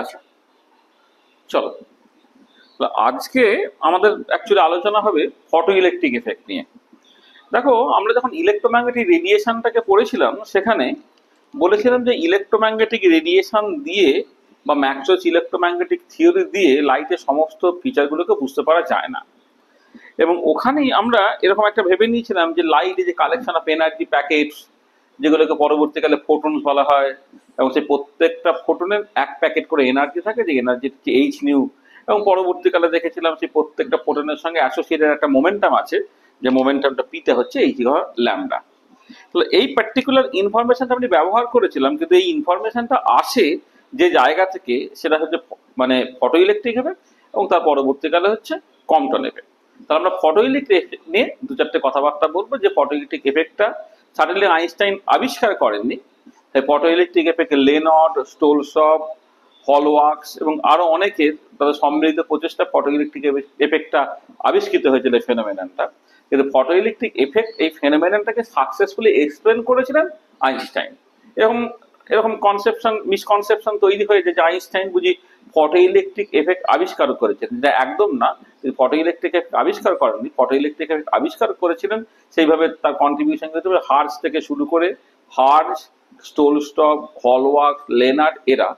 আচ্ছা, চলো আজকে আমাদের অ্যাকচুয়ালি আলোচনা হবে ফটো ইলেকট্রিক এফেক্ট নিয়ে। দেখো, আমরা যখন ইলেকট্রোম্যাগনেটিক রেডিয়েশনটাকে পড়েছিলাম সেখানে বলেছিলাম যে ইলেকট্রোম্যাগনেটিক রেডিয়েশন দিয়ে বা ম্যাক্সওয়েলস ইলেকট্রোম্যাগনেটিক থিওরি দিয়ে লাইটের সমস্ত ফিচারগুলোকে বুঝতে পারা যায় না। এবং ওখানেই আমরা এরকম একটা ভেবে নিয়েছিলাম যে লাইট যে কালেকশন অফ এনার্জি প্যাকেটস, যেগুলোকে পরবর্তীকালে ফোটনস বলা হয়, এবং সেই প্রত্যেকটা ফোটনের এক প্যাকেট করে এনার্জি থাকে, যে এনার্জি হচ্ছে এইচ নিউ। এবং পরবর্তীকালে দেখেছিলাম সেই প্রত্যেকটা ফোটনের সঙ্গে অ্যাসোসিয়েটেড একটা মোমেন্টাম আছে, যে মোমেন্টামটা পিতে হচ্ছে এইচ ল্যামডা। তো এই পার্টিকুলার ইনফরমেশনটা আমি ব্যবহার করেছিলাম, কিন্তু এই ইনফরমেশনটা আসে যে জায়গা থেকে, সেটা হচ্ছে মানে ফটো ইলেকট্রিক এফেক্ট, এবং তার পরবর্তীকালে হচ্ছে কম্পটন এফেক্ট। তাহলে আমরা ফটো ইলেকট্রিক নিয়ে দু চারটে কথাবার্তা বলবো, যে ফটো ইলেকট্রিক এফেক্টটা সাডেনলি আইনস্টাইন আবিষ্কার করেননি। তাই ফটো ইলেকট্রিক এফেক্ট লেনড, স্টোলসব, হলওয়ার্কস এবং আরো অনেকের তাদের সম্মিলিত প্রচেষ্টা ফটো ইলেকট্রিক এফেক্টটা আবিষ্কৃত হয়েছিল, এই ফেনোমেননটা। কিন্তু ফটো ইলেকট্রিক এফেক্ট এই ফেনোমেননটাকে সাকসেসফুলি এক্সপ্লেন করেছিলেন আইনস্টাইন। এরকম এরকম কনসেপশন মিসকনসেপশন তৈরি হয়েছে যে আইনস্টাইন বুঝি ফটো ইলেকট্রিক এফেক্ট আবিষ্কার করেছেন, যেটা একদম না। ফটো ইলেকট্রিক এফেক্ট আবিষ্কার করেননি, ফটো ইলেকট্রিক এফেক্ট আবিষ্কার করেছিলেন সেইভাবে তার কন্ট্রিবিউশন করতে হার্জ থেকে শুরু করে হার্জ, স্টোলস্টক, হলওয়ার্ক, লেনার্ড, এরা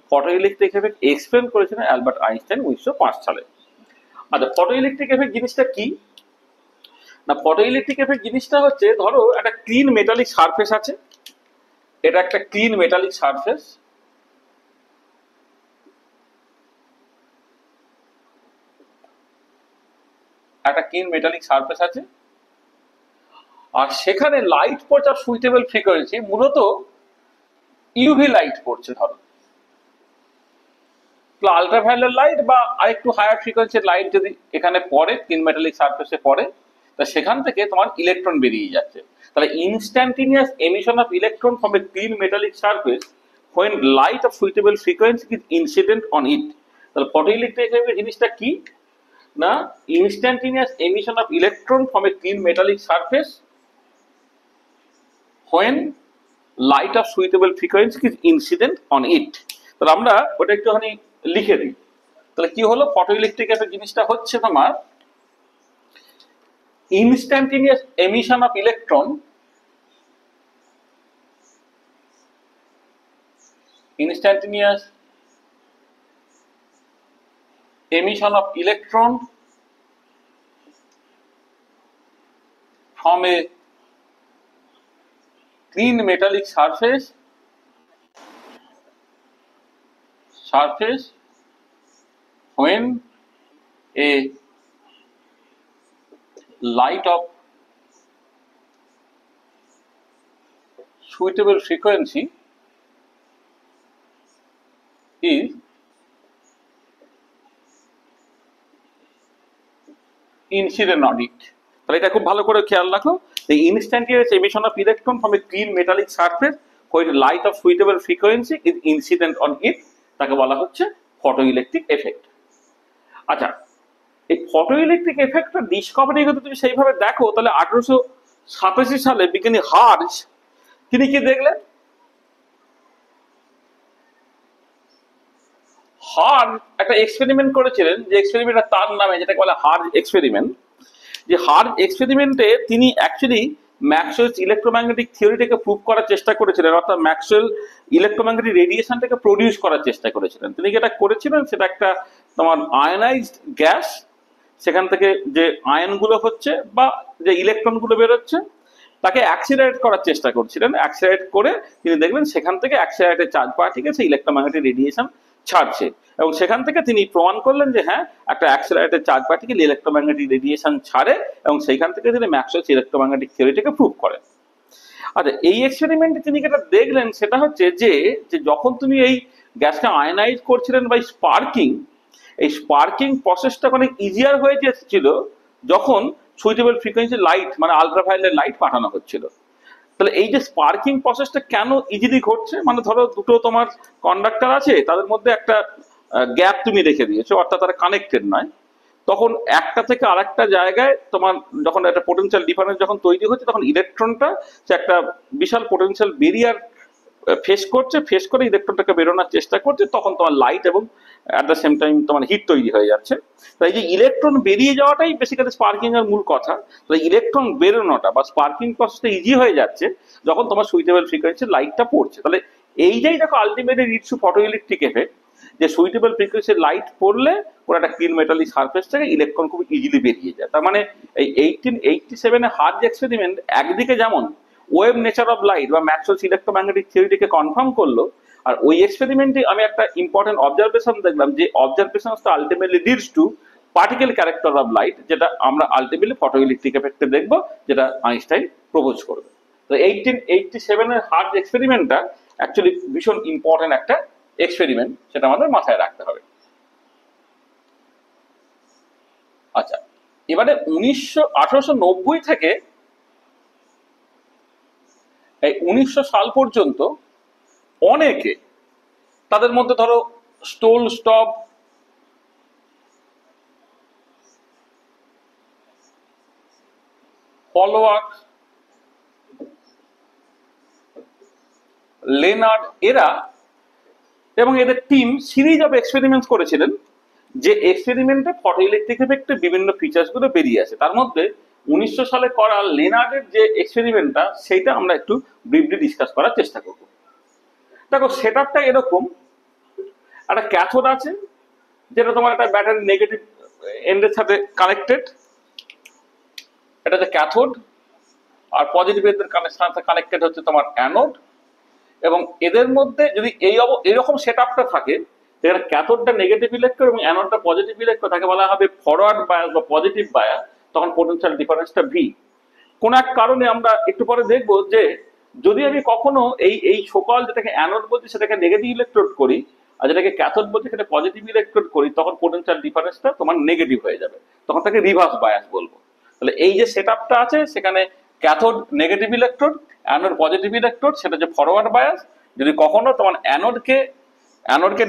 ফটো ইলেকট্রিক এফেক্ট এক্সপ্লেন করেছিলেন অ্যালবার্ট আইনস্টাইন 1905 সালে। আচ্ছা, ফটো ইলেকট্রিক এফেক্ট জিনিসটা কি না? ফটো ইলেকট্রিক এফেক্ট জিনিসটা হচ্ছে, ধরো একটা ক্লিন মেটালিক সারফেস আছে, এটা একটা ক্লিন মেটালিক সারফেস। একটা ক্লিন মেটালিক সারফেস আছে, আর সেখানে লাইট পড়ছে সুইটেবল ফ্রিকোয়েন্সি, মূলত ইউভি লাইট পড়ছে। ধরো আলট্রাভায়োলেট লাইট বা আরেকটু হায়ার ফ্রিকোয়েন্সির লাইট যদি এখানে পড়ে, ক্লিন মেটালিক সারফেসে পড়ে, তা সেখান থেকে তোমার ইলেকট্রন বেরিয়ে যাচ্ছে। তাহলে instantaneous emission of electron from a clean metallic surface when light of suitable frequency is incident on it. তাহলে ফটো ইলেকট্রিক জিনিসটা কি না? Instantaneous emission of electron from a clean metallic surface when light of suitable frequency is incident on it. তাহলে আমরা ওটা একটুখানি লিখে দিই। তাহলে কি হলো? ফটো ইলেকট্রিক এফেক্ট জিনিসটা হচ্ছে তোমার instantaneous emission of electron, instantaneous emission of electron from a clean metallic surface when a light of suitable frequency is incident on it. তাহলে এটা খুব ভালো করে খেয়াল রাখো, the instantaneous emission of electron from a clean metallic surface when light of suitable frequency is incident on it, তাকে বলা হচ্ছে ফটো ইলেকট্রিক এফেক্ট। আচ্ছা, এই ফটো ইলেকট্রিক এফেক্টটা ডিসকভারি যদি তুমি সেইভাবে দেখো, তাহলে 1887 সালে বিজ্ঞানী হার্জ তিনি কি দেখলেন? হার্জ একটা এক্সপেরিমেন্ট করেছিলেন, যে এক্সপেরিমেন্টটা তার নামে, যেটাকে বলে হার্জ এক্সপেরিমেন্ট। যে হার্জ এক্সপেরিমেন্টে তিনি অ্যাকচুয়ালি ম্যাক্সওয়েলস ইলেকট্রোম্যাগনেটিক থিওরিটাকে প্রুভ করার চেষ্টা করেছিলেন, অর্থাৎ ম্যাক্সওয়েল ইলেকট্রোম্যাগনেটিক রেডিয়েশনটাকে প্রডিউস করার চেষ্টা করেছিলেন। তিনি যেটা করেছিলেন সেটা একটা তোমার আয়নাইজড গ্যাস, সেখান থেকে যে আয়নগুলো হচ্ছে বা যে ইলেকট্রনগুলো বেরোচ্ছে তাকে অ্যাক্সিলারেট করার চেষ্টা করছিলেন। অ্যাক্সিলারেট করে তিনি দেখলেন সেখান থেকে অ্যাক্সিলারেটেড চার্জ পার্টিকেল সেই ইলেকট্রোম্যাগনেটিক রেডিয়েশন ছাড়ছে, এবং সেখান থেকে তিনি প্রমাণ করলেন যে হ্যাঁ, একটা accelerated charge particle electromagnetic radiation ছাড়ে, এবং সেইখান থেকে তিনি ম্যাক্সওয়েলস ইলেকট্রোম্যাগনেটিক থিওরিটাকে প্রুভ করেন। আচ্ছা, এই এক্সপেরিমেন্টে তিনি যেটা দেখলেন সেটা হচ্ছে যে যখন তুমি এই গ্যাসটা আয়নাইজ করছিলেন বাই স্পার্কিং, এই স্পার্কিং প্রসেসটা অনেক ইজিয়ার হয়ে যাচ্ছিল যখন সুইটেবল ফ্রিকোয়েন্সি লাইট মানে আলট্রাভায়োলেট লাইট পাঠানো হচ্ছিল। তাহলে এই যে স্পার্কিং প্রসেসটা কেন ইজিলি ঘটছে, মানে ধরো দুটো তোমার কন্ডাক্টর আছে, তাদের মধ্যে একটা গ্যাপ তুমি রেখে দিয়েছো, অর্থাৎ তারা কানেক্টেড নয়, তখন একটা থেকে আরেকটা জায়গায় তোমার যখন একটা পোটেনশিয়াল ডিফারেন্স যখন তৈরি হচ্ছে, তখন ইলেকট্রনটা সে একটা বিশাল পোটেনশিয়াল বেরিয়ার ফেস করে ইলেকট্রনটাকে বেরোনোর চেষ্টা করছে, তখন তোমার লাইট এবং অ্যাট দ্য সেম টাইম তোমার হিট তৈরি হয়ে যাচ্ছে। তাই যে ইলেকট্রন বেরিয়ে যাওয়াটাই বেসিক্যালি স্পার্কিং এর মূল কথা। তাই ইলেকট্রন বেরোনোটা বা স্পার্কিং প্রসেসটা ইজি হয়ে যাচ্ছে যখন তোমার সুইটেবল ফ্রিকোয়েন্সি লাইটটা পড়ছে। তাহলে এইটাই দেখো ultimately leads to photo electric effect, যে সুইটেবল ফ্রিকোয়েন্সি লাইট পড়লে ওর একটা ক্লিন মেটালিক সারফেস থেকে ইলেকট্রন খুব ইজিলি বেরিয়ে যায়। তার মানে এই 1887 এ হার্জ এক্সপেরিমেন্ট একদিকে যেমন ওয়েভ নেচার অফ লাইট বা ম্যাক্সওয়েলস ইলেকট্রোম্যাগনেটিক থিওরিটিকে কনফার্ম করলো, আর ওই এক্সপেরিমেন্টে আমি একটা ইম্পর্টেন্ট অবজারভেশন দেখলাম, যে observation ultimately leads to particle character of light, যেটা আমরা আলটিমেটলি ফটো ইলেকট্রিক এফেক্টে দেখবো, যেটা আইনস্টাইন প্রপোজ করবে। তো 1887 এর হার্জ এক্সপেরিমেন্টটা অ্যাকচুয়ালি ভীষণ ইম্পর্টেন্ট একটা এক্সপেরিমেন্ট, সেটা আমাদের মাথায় রাখতে হবে। আচ্ছা, এবারে 1890 থেকে এই 1900 সাল পর্যন্ত অনেকে, তাদের মধ্যে ধরো স্টোল স্টব, হলওয়ার্ক, লেনার্ড, এরা এবং এদের টিম সিরিজ অফ এক্সপেরিমেন্টস করেছিলেন, যে এক্সপেরিমেন্টে ফটো ইলেকট্রিক এফেক্টে বিভিন্ন ফিচার্স গুলো বেরিয়ে আসে। তার মধ্যে 1900 সালে করা লেনার্ডের যে এক্সপেরিমেন্টটা, সেইটা আমরা একটু ব্রিফলি ডিসকাস করার চেষ্টা করব। দেখো সেটআপটা এরকম, একটা ক্যাথোড আছে যেটা তোমার একটা ব্যাটারি নেগেটিভ এন্ডের সাথে কানেক্টেড, এটা যে ক্যাথোড, আর পজিটিভ এন্ডের সাথে কানেক্টেড হচ্ছে তোমার অ্যানোড। এবং এদের মধ্যে যদি এইরকম সেটআপটা থাকে, যেখানে ক্যাথোডটা নেগেটিভ ইলেকট্রন এবং অ্যানোডটা পজিটিভ ইলেকট্রন, তাকে বলা হবে ফরওয়ার্ড বায়াস বা পজিটিভ বায়াস, তখন পোটেনশিয়াল ডিফারেন্সটা ভি। কোন এক কারণে আমরা একটু পরে দেখবো যে যদি আমি কখনো এই সকল যেটাকে অ্যানোড বলছি সেটাকে নেগেটিভ ইলেকট্রোড করি, আর যেটাকে ক্যাথোড বলছি সেটা পজিটিভ ইলেকট্রোড করি, তখন পোটেনশিয়াল ডিফারেন্সটা তোমার নেগেটিভ হয়ে যাবে, তখন তাকে রিভার্স বায়াস বলবো। তাহলে এই যে সেটআপটা আছে, সেখানে cathode negative electrode, anode positive electrode, সেটা যে ফরওয়ার্ড বায়াস। যদি কখনো তোমার অ্যানোডকে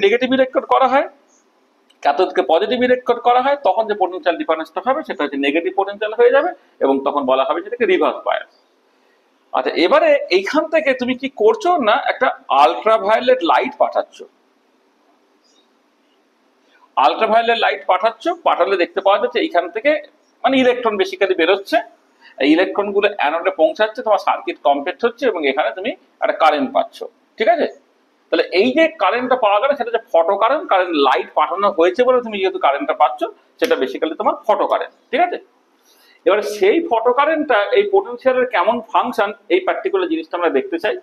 নেগেটিভ ইলেকট্রোড করা হয়, ক্যাথোডকে পজিটিভ ইলেকট্রোড করা হয়, তখন যে পোটেনশিয়াল ডিফারেন্সটা হবে সেটা হচ্ছে নেগেটিভ পোটেনশিয়াল হয়ে যাবে, এবং তখন বলা হবে যেটাকে রিভার্স বায়াস। আচ্ছা, এবারে এইখান থেকে তুমি কি করছো না, একটা আলট্রাভায়োলেট লাইট পাঠাচ্ছ। আলট্রাভায়োলেট লাইট পাঠালে দেখতে পাওয়া যাচ্ছে এইখান থেকে মানে ইলেকট্রন বেসিক্যালি বেরোচ্ছে, এই ইলেকট্রন গুলো অ্যানোডে পৌঁছাচ্ছে, তোমার সার্কিট কমপ্লিট হচ্ছে, এবং এখানে তুমি একটা কারেন্ট পাচ্ছ। ঠিক আছে, তাহলে এই যে কারেন্টটা পাওয়া গেল সেটা যে ফটো কারেন্ট, লাইট পাঠানো হয়েছে বলে তুমি যেহেতু কারেন্টটা পাচ্ছ, সেটা বেসিক্যালি তোমার ফটো কারেন্ট। ঠিক আছে, এবারে সেই ফটো কারেন্টটা এই পোটেনশিয়ালের কেমন ফাংশন, এই পার্টিকুলার জিনিসটা আমরা দেখতে চাই।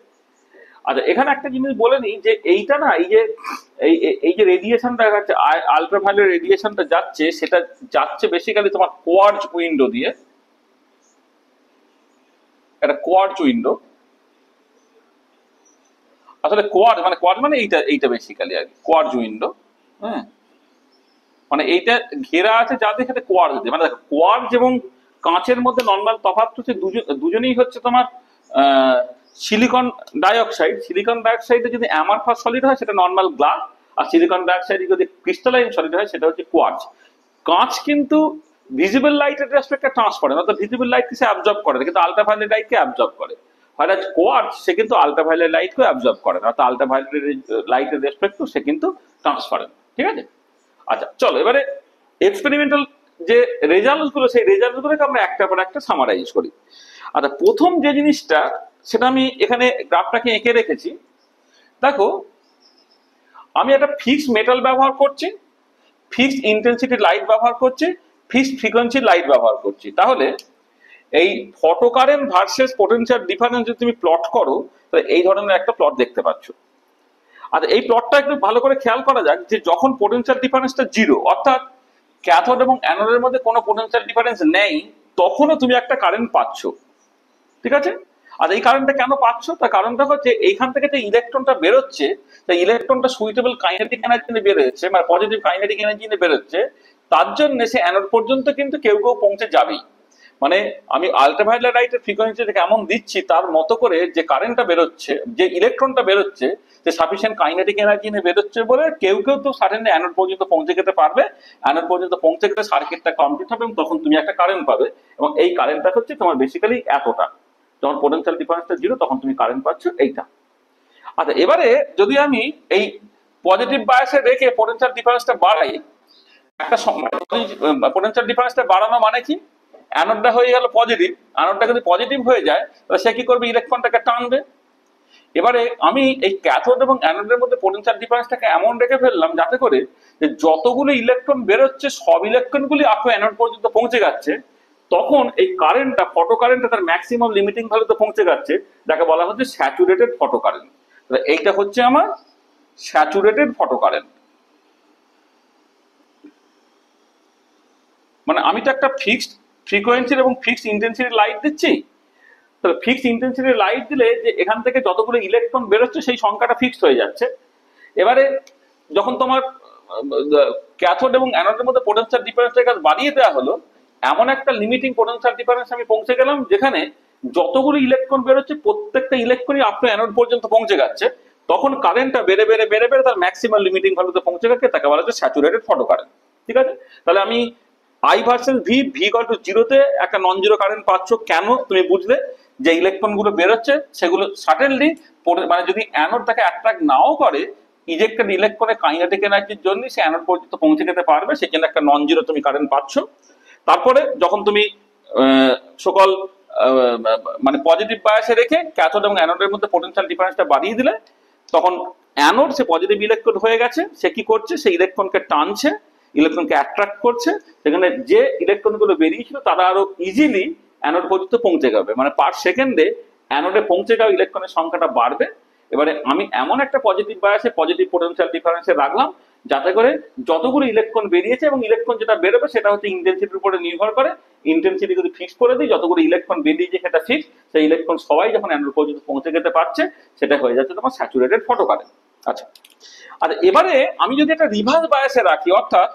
আচ্ছা, এখানে একটা জিনিস বলে নিই, যে এইটা না, এই যে রেডিয়েশনটা যাচ্ছে, আলট্রাভায়োলেট রেডিয়েশনটা যাচ্ছে, সেটা যাচ্ছে বেসিক্যালি তোমার কোয়ার্টজ উইন্ডো দিয়ে, একটা কোয়ার্টজ উইন্ডো। আসলে কোয়ার্টজ মানে এইটা বেসিক্যালি আর কি কোয়ার্টজ উইন্ডো। হ্যাঁ, মানে এইটা ঘেরা আছে যা দিয়ে, সেটা কোয়ার্টজ দিয়ে। মানে দেখো, কোয়ার্টজ এবং কাঁচের মধ্যে নর্মাল তফাৎ হচ্ছে দুজনেই হচ্ছে তোমার সিলিকন ডাইঅক্সাইড। সিলিকন ডাইঅক্সাইডে যদি অ্যামারফাস সলিড হয় সেটা নর্মাল গ্লাস, আর সিলিকন ডাইঅক্সাইড যদি ক্রিস্টালাইন সলিড হয় সেটা হচ্ছে কোয়ার্টজ। কাঁচ কিন্তু ভিজিবল লাইটের রেসপেক্টে ট্রান্সপারেন্ট, অর্থাৎ ভিজিবল লাইটকে সে অ্যাবজর্ব করে, কিন্তু আলট্রাভায়োলেট লাইটকে অ্যাবজর্ব করে। হয়তো কোয়ার্টজ সে কিন্তু আলট্রাভায়োলেট লাইটকে অ্যাবজর্ব করে না, অর্থাৎ আলট্রাভায়োলেট লাইটের রেসপেক্টে সে কিন্তু ট্রান্সপারেন্ট। ঠিক আছে, আচ্ছা চলো এবারে এক্সপেরিমেন্টাল যে রেজাল্ট গুলো, সেই রেজাল্ট গুলোকে আমরা একটা পর একটা সামারাইজ করি। আচ্ছা, প্রথম যে জিনিসটা, সেটা আমি এখানে গ্রাফটাকে এঁকে রেখেছি। দেখো, আমি একটা ফিক্সড মেটাল ব্যবহার করছি, ফিক্সড ইন্টেন্সিটি লাইট ব্যবহার করছি, ফিক্সড ফ্রিকোয়েন্সি লাইট ব্যবহার করছি। তাহলে এই photo current versus potential difference যদি তুমি প্লট করো, তাহলে এই ধরনের একটা প্লট দেখতে পাচ্ছ। আর এই প্লটটা একটু ভালো করে খেয়াল করা যাক, যে যখন পোটেনশিয়াল ডিফারেন্সটা জিরো, অর্থাৎ ক্যাথোড এবং অ্যানোডের মধ্যে কোনো পোটেনশিয়াল ডিফারেন্স নেই, তখনও তুমি একটা কারেন্ট পাচ্ছ। ঠিক আছে, আর এই কারেন্টটা কেন পাচ্ছ, তার কারণটা হচ্ছে এইখান থেকে যে ইলেকট্রনটা বেরোচ্ছে, সেই ইলেকট্রনটা সুইটেবল কাইনেটিক এনার্জি নিয়ে বেরোচ্ছে, মানে পজিটিভ কাইনেটিক এনার্জি নিয়ে বেরোচ্ছে, তার জন্য সে অ্যানোড পর্যন্ত কিন্তু কেউ পৌঁছে যাবেই। মানে আমি আলট্রাভায়োলেট লাইটের ফ্রিকোয়েন্সিটা কেমন দিচ্ছি, তার মতো করে যে কারেন্টটা বেরোচ্ছে, যে ইলেকট্রনটা বেরোচ্ছে, যে সাফিসিয়েন্ট কাইনেটিক এনার্জি নিয়ে বেরোচ্ছে বলে কেউ তো সাডেনলি অ্যানোড পর্যন্ত পৌঁছে যেতে পারবে। অ্যানোড পর্যন্ত পৌঁছে গেলে সার্কিটটা কমপ্লিট হবে, এবং তখন তুমি একটা কারেন্ট পাবে, এবং এই কারেন্টটা হচ্ছে তোমার বেসিক্যালি এতটা। যখন পোটেনশিয়াল ডিফারেন্সটা জিরো, তখন তুমি কারেন্ট পাচ্ছ এইটা। আচ্ছা, এবারে যদি আমি এই পজিটিভ বায়াসে রেখে পোটেনশিয়াল ডিফারেন্সটা বাড়াই, একটা পোটেনশিয়াল ডিফারেন্সটা বাড়ানো মানে কি, অ্যানোডটা হয়ে গেল পজিটিভ, অ্যানোডটা যদি পজিটিভ হয়ে যায় তাহলে সে কি করবে, ইলেকট্রনটাকে টানবে। এবারে আমি এই ক্যাথোড এবং অ্যানোডের মধ্যে পোটেনশিয়াল ডিফারেন্সটাকে এমন রেখে ফেললাম যাতে করে যে যতগুলো ইলেকট্রন বেরোচ্ছে সব ইলেকট্রনগুলি আপনি অ্যানোড পর্যন্ত পৌঁছে যাচ্ছে, তখন এই কারেন্টটা, ফটো কারেন্টটা তার ম্যাক্সিমাম লিমিটিং ভ্যালুতে পৌঁছে যাচ্ছে, যাকে বলা হচ্ছে স্যাচুরেটেড ফটো কারেন্ট। এইটা হচ্ছে আমার স্যাচুরেটেড ফটো কারেন্ট। মানে আমি তো একটা ফিক্সড ফ্রিকোয়েন্সির এবং ফিক্সড ইন্টেন্সিটির লাইট দিচ্ছি, তাহলে ফিক্সড ইন্টেন্সিটির লাইট দিলে যে এখান থেকে যতগুলো ইলেকট্রন বেরোচ্ছে সেই সংখ্যাটা ফিক্সড হয়ে যাচ্ছে। এবারে যখন তোমার ক্যাথোড এবং অ্যানোডের মধ্যে পোটেনশিয়াল ডিফারেন্সটাকে বাড়িয়ে দেওয়া হলো, এমন একটা লিমিটিং পোটেনশিয়াল ডিফারেন্স আমি পৌঁছে গেলাম যেখানে যতগুলো ইলেকট্রন বেরোচ্ছে প্রত্যেকটা ইলেকট্রনই আপ টু অ্যানোড পর্যন্ত পৌঁছে যাচ্ছে, তখন কারেন্টটা বেড়ে বেড়ে বেড়ে বেড়ে তার ম্যাক্সিমাম লিমিটিং ভ্যালুতে পৌঁছে যাচ্ছে, তাকে বলা হচ্ছে স্যাচুরেটেড ফটো কারেন্ট। ঠিক আছে, তাহলে আমি I versus V, V equal to জিরোতে একটা নন জিরো কারেন্ট পাচ্ছ। কেন তুমি বুঝলে, যে ইলেকট্রন গুলো বেরোচ্ছে সেগুলো সার্টেনলি, মানে যদি অ্যানোড তাকে অ্যাট্রাক্ট নাও করে, ইজেক্টেড ইলেকট্রনের কাইনেটিক এনার্জির জন্য সে অ্যানোড পর্যন্ত পৌঁছে যেতে পারবে, সেখানে একটা নন জিরো তুমি কারেন্ট পাচ্ছ। তারপরে যখন তুমি সকল মানে পজিটিভ বায়াসে রেখে ক্যাথোড এবং অ্যানোডের মধ্যে পোটেনশিয়াল ডিফারেন্সটা বাড়িয়ে দিলে, তখন অ্যানোড সে পজিটিভ ইলেকট্রন হয়ে গেছে, সে কি করছে, সে ইলেকট্রনকে টানছে, ইলেকট্রনকে অ্যাট্রাক্ট করছে, সেখানে যে ইলেকট্রনগুলো বেরিয়েছিল তারা আরো ইজিলি অ্যানোড পর্যন্ত পৌঁছে যাবে, মানে পার সেকেন্ডে অ্যানোডে পৌঁছে যাওয়া ইলেকট্রনের সংখ্যাটা বাড়বে। এবারে আমি এমন একটা পজিটিভ বায়াসে পজিটিভ পোটেনশিয়াল ডিফারেন্সে রাখলাম যাতে করে যতগুলো ইলেকট্রন বেরিয়েছে এবং ইলেকট্রন যেটা বেরোবে সেটা হচ্ছে ইন্টেন্সিটির উপরে নির্ভর করে, ইন্টেন্সিটি যদি ফিক্স করে দিই, যতগুলো ইলেকট্রন বেরিয়েছে সেটা ফিক্স, সেই ইলেকট্রন সবাই যখন অ্যানোড পর্যন্ত পৌঁছে যেতে পারছে সেটা হয়ে যাচ্ছে তোমার স্যাচুরেটেড ফটো কারেন্ট। আচ্ছা আচ্ছা, এবারে আমি যদি একটা রিভার্স বায়াসে রাখি, অর্থাৎ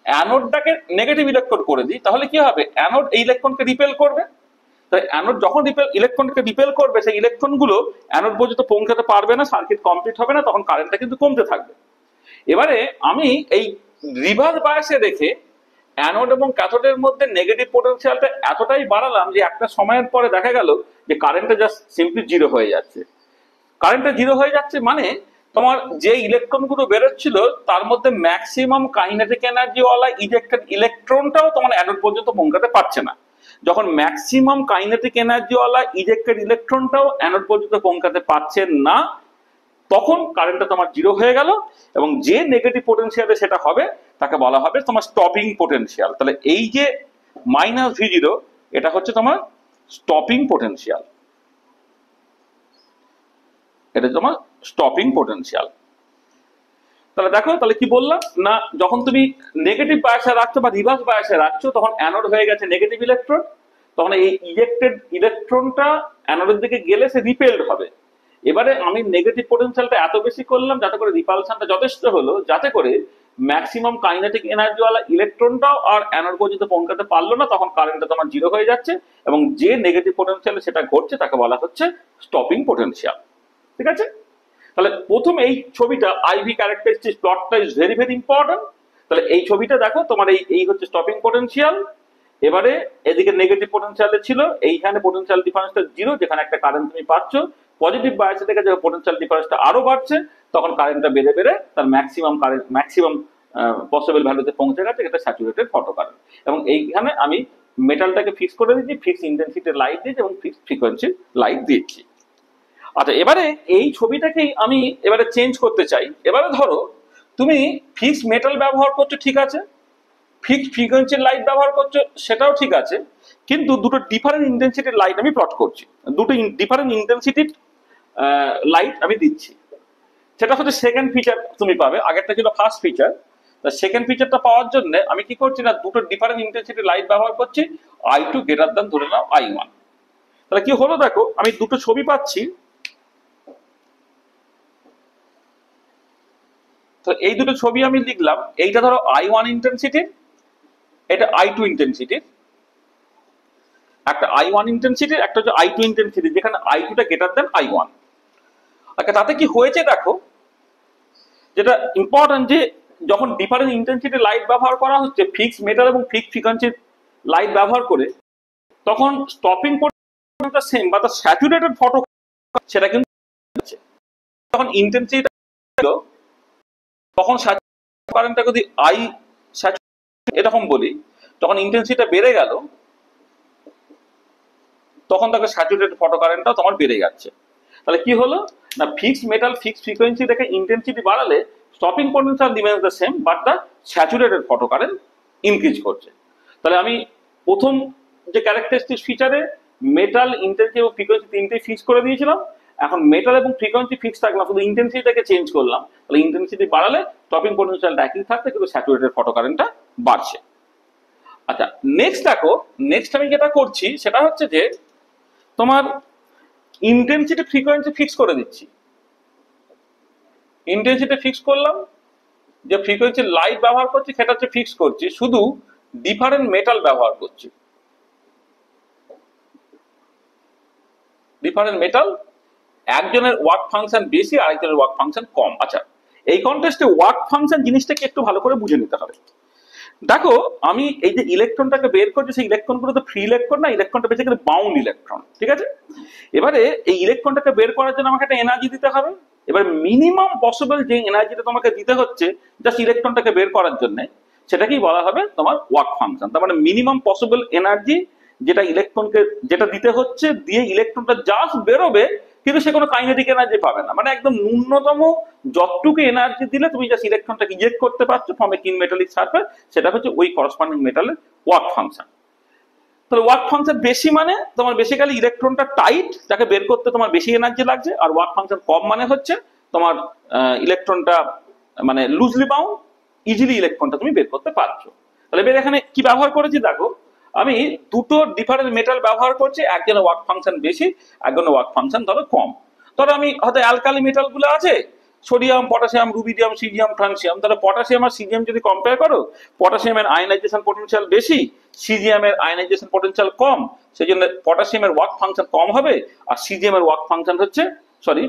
অ্যানোডটাকে নেগেটিভ ইলেকট্রন করে দিই, তাহলে কি হবে, অ্যানোড এই ইলেকট্রনকে রিপেল করবে। তাই অ্যানোড যখন ইলেকট্রনকে রিপেল করবে, সেই ইলেকট্রন গুলো অ্যানোড পর্যন্ত পৌঁছাতে পারবে না, সার্কিট কমপ্লিট হবে না, তখন কারেন্টটা কিন্তু কমতে থাকবে। এবারে আমি এই রিভার্স বায়াসে রেখে অ্যানোড এবং ক্যাথোডের মধ্যে নেগেটিভ পোটেনশিয়ালটা এতটাই বাড়ালাম যে একটা সময়ের পরে দেখা গেল যে কারেন্টটা জাস্ট সিম্পলি জিরো হয়ে যাচ্ছে। কারেন্টটা জিরো হয়ে যাচ্ছে মানে তোমার যে ইলেকট্রন গুলো বেরোচ্ছিল তার মধ্যে ম্যাক্সিমাম কাইনেটিক এনার্জি ওয়ালা ইজেক্টেড ইলেকট্রনটাও তোমার অ্যানোড পর্যন্ত পৌঁছাতে পারছে না। যখন ম্যাক্সিমাম কাইনেটিক এনার্জি ওয়ালা ইজেক্টেড ইলেকট্রনটাও অ্যানোড পর্যন্ত পৌঁছাতে পারছে না, তখন কারেন্টটা তোমার জিরো হয়ে গেল, এবং যে নেগেটিভ পোটেনশিয়ালে সেটা হবে তাকে বলা হবে তোমার স্টপিং পোটেনশিয়াল। তাহলে এই যে মাইনাস ভি জিরো, এটা হচ্ছে তোমার স্টপিং পোটেনশিয়াল, এটা তোমার স্টপিং পোটেনশিয়াল। তাহলে দেখো, তাহলে কি বললাম না, যখন তুমি নেগেটিভ বায়াসে রাখছো বা রিভার্স বায়াসে রাখছো, তখন অ্যানোড হয়ে গেছে নেগেটিভ ইলেকট্রন, তখন এই ইজেক্টেড ইলেকট্রনটা অ্যানোডের দিকে গেলে সে রিপেলড হবে। এবারে আমি নেগেটিভ পোটেনশিয়ালটা এত বেশি করলাম যাতে করে রিপালশনটা যথেষ্ট হলো, যাতে করে ম্যাক্সিমাম কাইনেটিক এনার্জি ওয়ালা ইলেকট্রনটাও আর অ্যানোড পর্যন্ত পৌঁছাতে পারলো না, তখন কারেন্টটা তোমার জিরো হয়ে যাচ্ছে, এবং যে নেগেটিভ পোটেনশিয়ালে সেটা ঘটছে তাকে বলা হচ্ছে স্টপিং পোটেনশিয়াল। ঠিক আছে, তাহলে প্রথম এই ছবিটা আইভি ক্যারেক্টারিস্টিক প্লটটা ইজ ভেরি ভেরি ইম্পর্টেন্ট। তাহলে এই ছবিটা দেখো, তোমার এই হচ্ছে স্টপিং পোটেনশিয়াল। এবারে এদিকে নেগেটিভ পোটেনশিয়ালে ছিল, এইখানে পোটেনশিয়াল ডিফারেন্সটা জিরো, যেখানে একটা কারেন্ট তুমি পাচ্ছ। পজিটিভ বায়াসে থেকে যখন পোটেনশিয়াল ডিফারেন্সটা আরো বাড়ছে, তখন কারেন্টটা বেড়ে বেড়ে তার ম্যাক্সিমাম পসিবল ভ্যালুতে পৌঁছে গেছে, এটা স্যাচুরেটেড ফটো কারেন্ট। এবং এইখানে আমি মেটালটাকে ফিক্স করে দিচ্ছি, ফিক্স ইন্টেন্সিটির লাইট দিয়েছি এবং ফিক্স ফ্রিকোয়েন্সির লাইট দিচ্ছি। আচ্ছা, এবারে এই ছবিটাকেই আমি এবারে চেঞ্জ করতে চাই। এবারে ধরো তুমি ফিক্স মেটাল ব্যবহার করছো, ঠিক আছে, ফিক্সড ফ্রিকোয়েন্সির লাইট ব্যবহার করছো, সেটাও ঠিক আছে, কিন্তু দুটো ডিফারেন্ট ইন্টেন্সিটির লাইট আমি প্লট করছি, দুটো ডিফারেন্ট ইন্টেন্সিটির লাইট আমি দিচ্ছি। সেটা হচ্ছে সেকেন্ড ফিচার তুমি পাবে, আগেরটা ছিল ফার্স্ট ফিচার। তা সেকেন্ড ফিচারটা পাওয়ার জন্য আমি কি করছি না, দুটো ডিফারেন্ট ইন্টেন্সিটির লাইট ব্যবহার করছি, I2 গ্রেটার দ্যান ধরে নাও I1। তাহলে কি হলো দেখো, আমি দুটো ছবি পাচ্ছি। তো এই দুটো ছবি আমি লিখলাম, এইটা ধরো I1 ইন্টেন্সিটি, এটা I2 ইন্টেন্সিটি, একটা I1 ইন্টেন্সিটি, একটা হচ্ছে I2 ইন্টেন্সিটি, যেখানে I2 টা গ্রেটার দেন I1। আচ্ছা, তাতে কি হয়েছে দেখো, যেটা ইম্পর্টেন্ট, যে যখন ডিফারেন্ট ইন্টেন্সিটি লাইট ব্যবহার করা হচ্ছে ফিক্স মেটাল এবং ফিক্স ফ্রিকোয়েন্সি লাইট ব্যবহার করে, তখন স্টপিং পোটেনশিয়ালটা সেম বা স্যাচুরেটেড ফটো সেটা কিন্তু যখন ইন্টেন্সিটি তখন স্যাচুরেটেড কারেন্টটা যদি আই এরকম বলি, তখন ইন্টেন্সিটিটা বেড়ে গেল, তখন তাকে স্যাচুরেটেড ফটো কারেন্টটাও তোমার বেড়ে যাচ্ছে। তাহলে কি হলো না, ফিক্সড মেটাল ফিক্সড ফ্রিকোয়েন্সি থেকে ইন্টেন্সিটি বাড়ালে stopping potential remains the same, but the saturated photo current increase করছে। তাহলে আমি প্রথম যে ক্যারেক্টারিস্টিক ফিচারে মেটাল, ইন্টেন্সিটি এবং ফ্রিকোয়েন্সি তিনটেই ফিক্স করে দিয়েছিলাম, এখন মেটাল এবং ফ্রিকোয়েন্সি ফিক্স থাকলাম, শুধু ইন্টেন্সিটিটাকে চেঞ্জ করলাম। তাহলে ইন্টেন্সিটি বাড়ালে স্টপিং পোটেনশিয়ালটা একই থাকছে, কিন্তু স্যাচুরেটেড ফটো কারেন্টটা বাড়ছে। আচ্ছা, নেক্সট দেখো, নেক্সট আমি যেটা করছি সেটা হচ্ছে যে তোমার ইন্টেন্সিটি ফ্রিকোয়েন্সি ফিক্স করে দিচ্ছি। ইন্টেন্সিটি ফিক্স করলাম, যে ফ্রিকোয়েন্সি লাইট ব্যবহার করছি সেটা হচ্ছে ফিক্স করছি, শুধু ডিফারেন্ট মেটাল ব্যবহার করছি। ডিফারেন্ট মেটাল, একজনের ওয়ার্ক ফাংশন বেশি, আরেকজনের ওয়ার্ক ফাংশন কম। আচ্ছা, এই কন্টেস্টে ওয়ার্ক ফাংশন জিনিসটাকে একটু ভালো করে বুঝে নিতে হবে। দেখো, আমি এই যে ইলেকট্রনটাকে বের করছি, সেই ইলেকট্রনগুলো তো ফ্রি ইলেকট্রন না, ইলেকট্রনটা বেসিক্যালি বাউন্ড ইলেকট্রন, ঠিক আছে? এবারে এই ইলেকট্রনটাকে বের করার জন্য আমাকে একটা এনার্জি দিতে হবে। এবার মিনিমাম পসিবল যে এনার্জিটা তোমাকে দিতে হচ্ছে জাস্ট ইলেকট্রনটাকে বের করার জন্য, সেটাকেই বলা হবে তোমার ওয়ার্ক ফাংশন। তার মানে মিনিমাম পসিবল এনার্জি যেটা ইলেকট্রনকে যেটা দিতে হচ্ছে, দিয়ে ইলেকট্রনটা জাস্ট বেরোবে, কিন্তু সে কোনো কাইনেটিক এনার্জি পাবে না। মানে একদম ন্যূনতম যতটুকু এনার্জি দিলে তুমি জাস্ট ইলেকট্রনটাকে ইজেক্ট করতে পারছো ফ্রম এ কিন মেটালিক সারফেস, সেটা হচ্ছে ওই করসপন্ডিং মেটালের ওয়ার্ক ফাংশন। তাহলে ওয়ার্ক ফাংশন বেশি মানে তোমার বেসিক্যালি ইলেকট্রনটা টাইট, তাকে বের করতে তোমার বেশি এনার্জি লাগছে। আর ওয়ার্ক ফাংশন কম মানে হচ্ছে তোমার ইলেকট্রনটা মানে লুজলি বাউন্ড, ইজিলি ইলেকট্রনটা তুমি বের করতে পারছো। তাহলে এবার এখানে কি ব্যবহার করেছি দেখো, আমি দুটো ডিফারেন্ট মেটাল ব্যবহার করছি, একজনের ওয়ার্ক ফাংশন বেশি, একজনের ওয়ার্ক ফাংশন ধরো কম। ধরো আমি হয়তো অ্যালকালি মেটাল গুলো আছে, sodium, potassium, rubidium, caesium, francium. তাহলে পটাশিয়াম আর সিজিয়াম যদি কম্পেয়ার করো, পটাশিয়ামের আয়নাইজেশন পোটেনশিয়াল বেশি, সিজিয়ামের আয়নাইজেশন পোটেনশিয়াল কম, সেই জন্য পটাশিয়ামের ওয়ার্ক ফাংশন কম হবে, আর সিজিয়ামের ওয়ার্ক ফাংশন হচ্ছে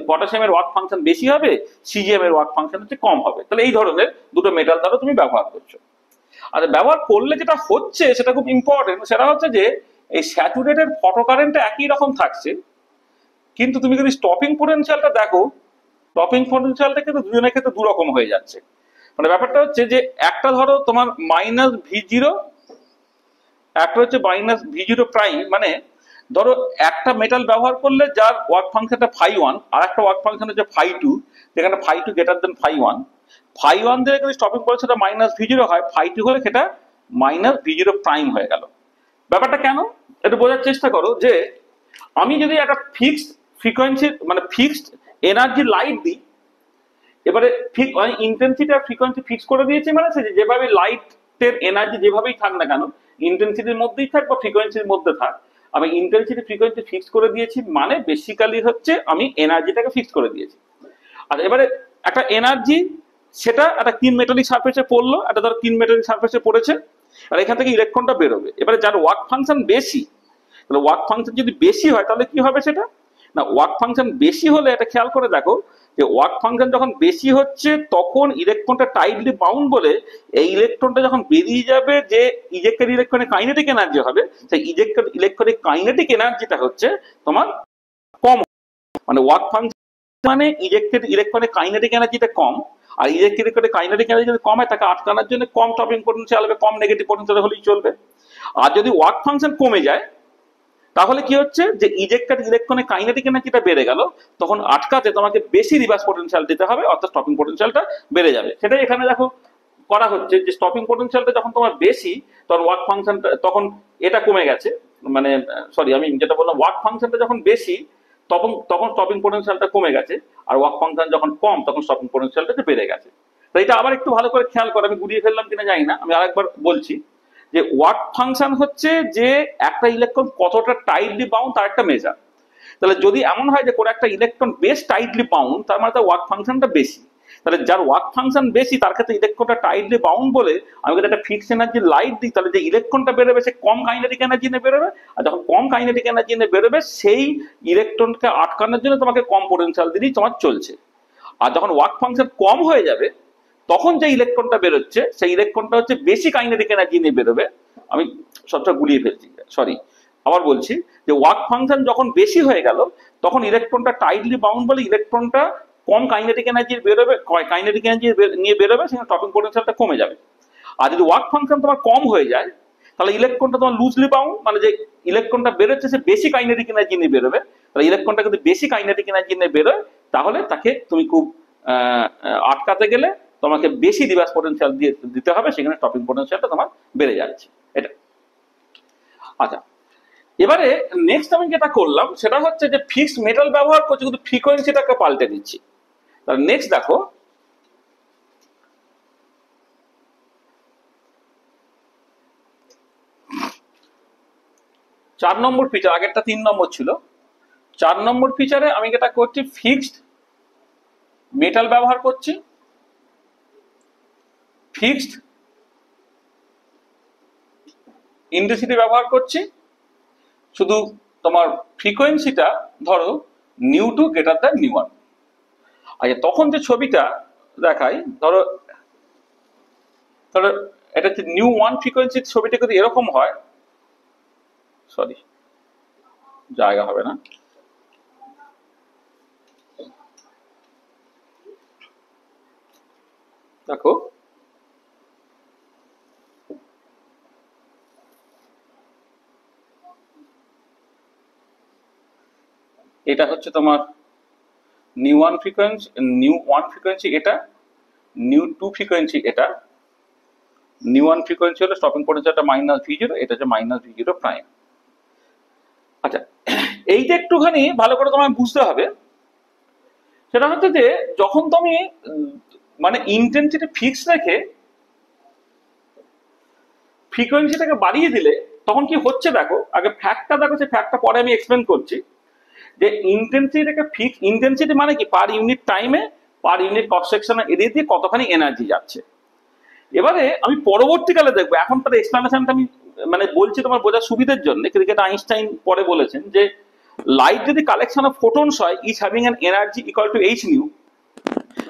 পটাশিয়ামের ওয়ার্ক ফাংশন বেশি হবে, সিজিয়ামের ওয়ার্ক ফাংশন হচ্ছে কম হবে। তাহলে এই ধরনের দুটো মেটাল দ্বারা তুমি ব্যবহার করছো। আর ব্যবহার করলে যেটা হচ্ছে সেটা খুব ইম্পর্টেন্ট, সেটা হচ্ছে যে এই স্যাচুরেটেড ফটো কারেন্টটা একই রকম থাকছে, কিন্তু তুমি যদি স্টপিং পোটেনশিয়ালটা দেখো, স্টপিং পোটেনশিয়ালটা কিন্তু দুজনের ক্ষেত্রে দু রকম হয়ে যাচ্ছে। মানে ব্যাপারটা হচ্ছে যে একটা ধরো তোমার মাইনাস V0, একটা হচ্ছে মাইনাস V0 প্রাইম। মানে ধরো একটা মেটাল ব্যবহার করলে যার ওয়ার্ক ফাংশনটা φ1, আর একটা ওয়ার্ক ফাংশন হচ্ছে φ2, যেখানে φ2 গ্রেটার দেন φ1। φ1 দিয়ে যদি স্টপিং পোটেনশিয়ালটা মাইনাস V0 হয়, φ2 হলে সেটা মাইনাস V0 প্রাইম হয়ে গেল। ব্যাপারটা কেন একটু বোঝার চেষ্টা করো, যে আমি যদি একটা ফিক্সড ফ্রিকোয়েন্সি মানে ফিক্সড এনার্জি লাইট দিই, এবারে ঠিক ইন্টেন্সিটি আর ফ্রিকোয়েন্সি ফিক্স করে দিয়েছি, মানে সে যেভাবে লাইটের এনার্জি যেভাবেই থাক না কেন, ইন্টেন্সিটির মধ্যেই থাক বা ফ্রিকোয়েন্সির মধ্যে থাক, আমি ইন্টেন্সিটি ফ্রিকোয়েন্সি ফিক্স করে দিয়েছি, মানে বেসিক্যালি হচ্ছে আমি এনার্জিটাকে ফিক্স করে দিয়েছি। আর এবারে একটা এনার্জি, সেটা একটা কিন মেটালিক সারফেসে পড়লো, একটা ধর কিন মেটালিক সারফেসে পড়েছে, আর এখান থেকে ইলেকট্রনটা বেরোবে। এবারে যার ওয়ার্ক ফাংশন বেশি, তাহলে ওয়ার্ক ফাংশন যদি বেশি হয় তাহলে কি হবে সেটা না, ওয়ার্ক ফাংশন বেশি হলে এটা খেয়াল করে দেখো, যে ওয়ার্ক ফাংশন যখন বেশি হচ্ছে তখন ইলেকট্রনটা টাইটলি বাউন্ড বলে এই ইলেকট্রনটা যখন বেরিয়ে যাবে, যে ইজেক্টেড ইলেকট্রনের কাইনেটিক এনার্জি হবে, সেই ইজেক্টেড ইলেকট্রনিক কাইনেটিক এনার্জিটা হচ্ছে তোমার কম। মানে ওয়ার্ক ফাংশন মানে ইজেক্টেড ইলেকট্রনের কাইনেটিক এনার্জিটা কম, আর ইজেক্টেড ইলেকট্রনের কাইনেটিক এনার্জি যদি কম হয়, তাকে আটকানোর জন্য কম স্টপিং পোটেনশিয়াল হবে, কম নেগেটিভ পোটেনশিয়াল হলেই চলবে। আর যদি ওয়ার্ক ফাংশন কমে যায়, তাহলে কি হচ্ছে যে ইজেক্টেড ইলেকট্রনের কাইনেটিক এনার্জিটা বেড়ে গেল, তখন আটকাতে তোমাকে বেশি রিভার্স পোটেনশিয়াল দিতে হবে, অর্থাৎ স্টপিং পোটেনশিয়ালটা বেড়ে যাবে। সেটাই এখানে দেখো করা হচ্ছে, যে স্টপিং পোটেনশিয়ালটা যখন তোমার বেশি, তখন ওয়ার্ক ফাংশনটা তখন এটা কমে গেছে, মানে আমি যেটা বললাম, ওয়ার্ক ফাংশনটা যখন বেশি তখন তখন স্টপিং পোটেনশিয়ালটা কমে গেছে, আর ওয়ার্ক ফাংশন যখন কম তখন স্টপিং পোটেনশিয়ালটা বেড়ে গেছে। তো এটা আবার একটু ভালো করে খেয়াল করো, আমি গুলিয়ে ফেললাম কিনা জানি না, আমি আরেকবার বলছি, যে ওয়ার্ক ফাংশন হচ্ছে যে একটা ইলেকট্রন কতটা টাইটলি বাউন্ড তার একটা মেজার। তাহলে যদি এমন হয় যে কোনো একটা ইলেকট্রন বেশ টাইটলি বাউন্ড, তার মানে তার ওয়ার্ক ফাংশনটা বেশি। তাহলে যার ওয়ার্ক ফাংশন বেশি তার ক্ষেত্রে ইলেকট্রনটা টাইটলি বাউন্ড বলে আমি যদি একটা ফিক্সড এনার্জি লাইট দিই, তাহলে যে ইলেকট্রনটা বেরোবে সে কম কাইনেটিক এনার্জি নিয়ে বেরোবে, আর যখন কম কাইনেটিক এনার্জি নিয়ে বেরোবে, সেই ইলেকট্রনকে আটকানোর জন্য তোমাকে কম পোটেনশিয়াল দিলেই তোমার চলছে। আর যখন ওয়ার্ক ফাংশন কম হয়ে যাবে, তখন যে ইলেকট্রনটা বেরোচ্ছে সেই ইলেকট্রনটা হচ্ছে বেশি কাইনেটিক এনার্জি নিয়ে বেরোবে। আমি সবটা গুলিয়ে ফেলছি, আবার বলছি, যে ওয়ার্ক ফাংশন যখন বেশি হয়ে গেল, তখন ইলেকট্রনটা টাইটলি বাউন্ড বলে ইলেকট্রনটা কম কাইনেটিক এনার্জি বেরোবে, কাইনেটিক এনার্জি নিয়ে বেরোবে, সেখানে টপিং পোটেনশিয়ালটা কমে যাবে। আর যদি ওয়ার্ক ফাংশন তোমার কম হয়ে যায়, তাহলে ইলেকট্রনটা তোমার লুজলি বাউন্ড, মানে যে ইলেকট্রনটা বেরোচ্ছে সে বেশি কাইনেটিক এনার্জি নিয়ে বেরোবে। তাহলে ইলেকট্রনটা যদি বেশি কাইনেটিক এনার্জি নিয়ে বেরোয়, তাহলে তাকে তুমি খুব আটকাতে গেলে তোমাকে বেশি রিভার্স পোটেনশিয়াল দিয়ে দিতে হবে, সেখানে টপিং পোটেনশিয়ালটা তোমার বেড়ে যাচ্ছে। এটা আচ্ছা। এবারে নেক্সট আমি যেটা করলাম সেটা হচ্ছে যে ফিক্সড মেটাল ব্যবহার করছি, কিন্তু ফ্রিকোয়েন্সিটাকে পাল্টে দিচ্ছি। তাহলে নেক্সট দেখো, চার নম্বর ফিচার, আগেরটা 3 নম্বর ছিল, 4 নম্বর ফিচারে আমি যেটা করছি ফিক্সড মেটাল ব্যবহার করছি, ফিক্সড ইন্টেন্সিটি ব্যবহার করছি, শুধু তোমার ফ্রিকোয়েন্সিটা ধরো নিউ2 গ্রেটার দ্যান নিউ1। আচ্ছা, তখন যে ছবিটা দেখাই, ধরো ধরো এটা হচ্ছে নিউ1 ফ্রিকোয়েন্সির ছবিটা যদি এরকম হয়, সরি জায়গা হবে না, দেখো এটা হচ্ছে তোমার নিউ1 ফ্রিকোয়েন্সি, এটা নিউ2 ফ্রিকোয়েন্সি, এটা নিউ1 ফ্রিকোয়েন্সি হলো স্টপিং পোটেনশিয়ালটা -v0, এটা হচ্ছে -v0 প্রাইম। আচ্ছা, এইটা একটুখানি ভালো করে তোমায় বুঝতে হবে। সেটা হচ্ছে যে যখন তুমি মানে ইন্টেন্সিটি ফিক্স রেখে ফ্রিকোয়েন্সিটাকে বাড়িয়ে দিলে তখন কি হচ্ছে দেখো, আগে ফ্যাক্টটা দেখো, সেই ফ্যাক্টটা পরে আমি এক্সপ্লেন করছি। যে ইন্টেন্সিটিটাকে ফিক্স, ইন্টেন্সিটি মানে কি পার ইউনিট টাইমে per unit cross sectional area দিয়ে কতখানি এনার্জি যাচ্ছে। এবারে আমি পরবর্তীকালে দেখবো, এখন তার এক্সপ্লেনেশনটা আমি মানে বলছি তোমার বোঝার সুবিধার জন্য। ক্রিকেট আইনস্টাইন পরে বলেছেন যে লাইট যদি কালেকশন অফ ফোটনস হয় is having an energy equal to h nu,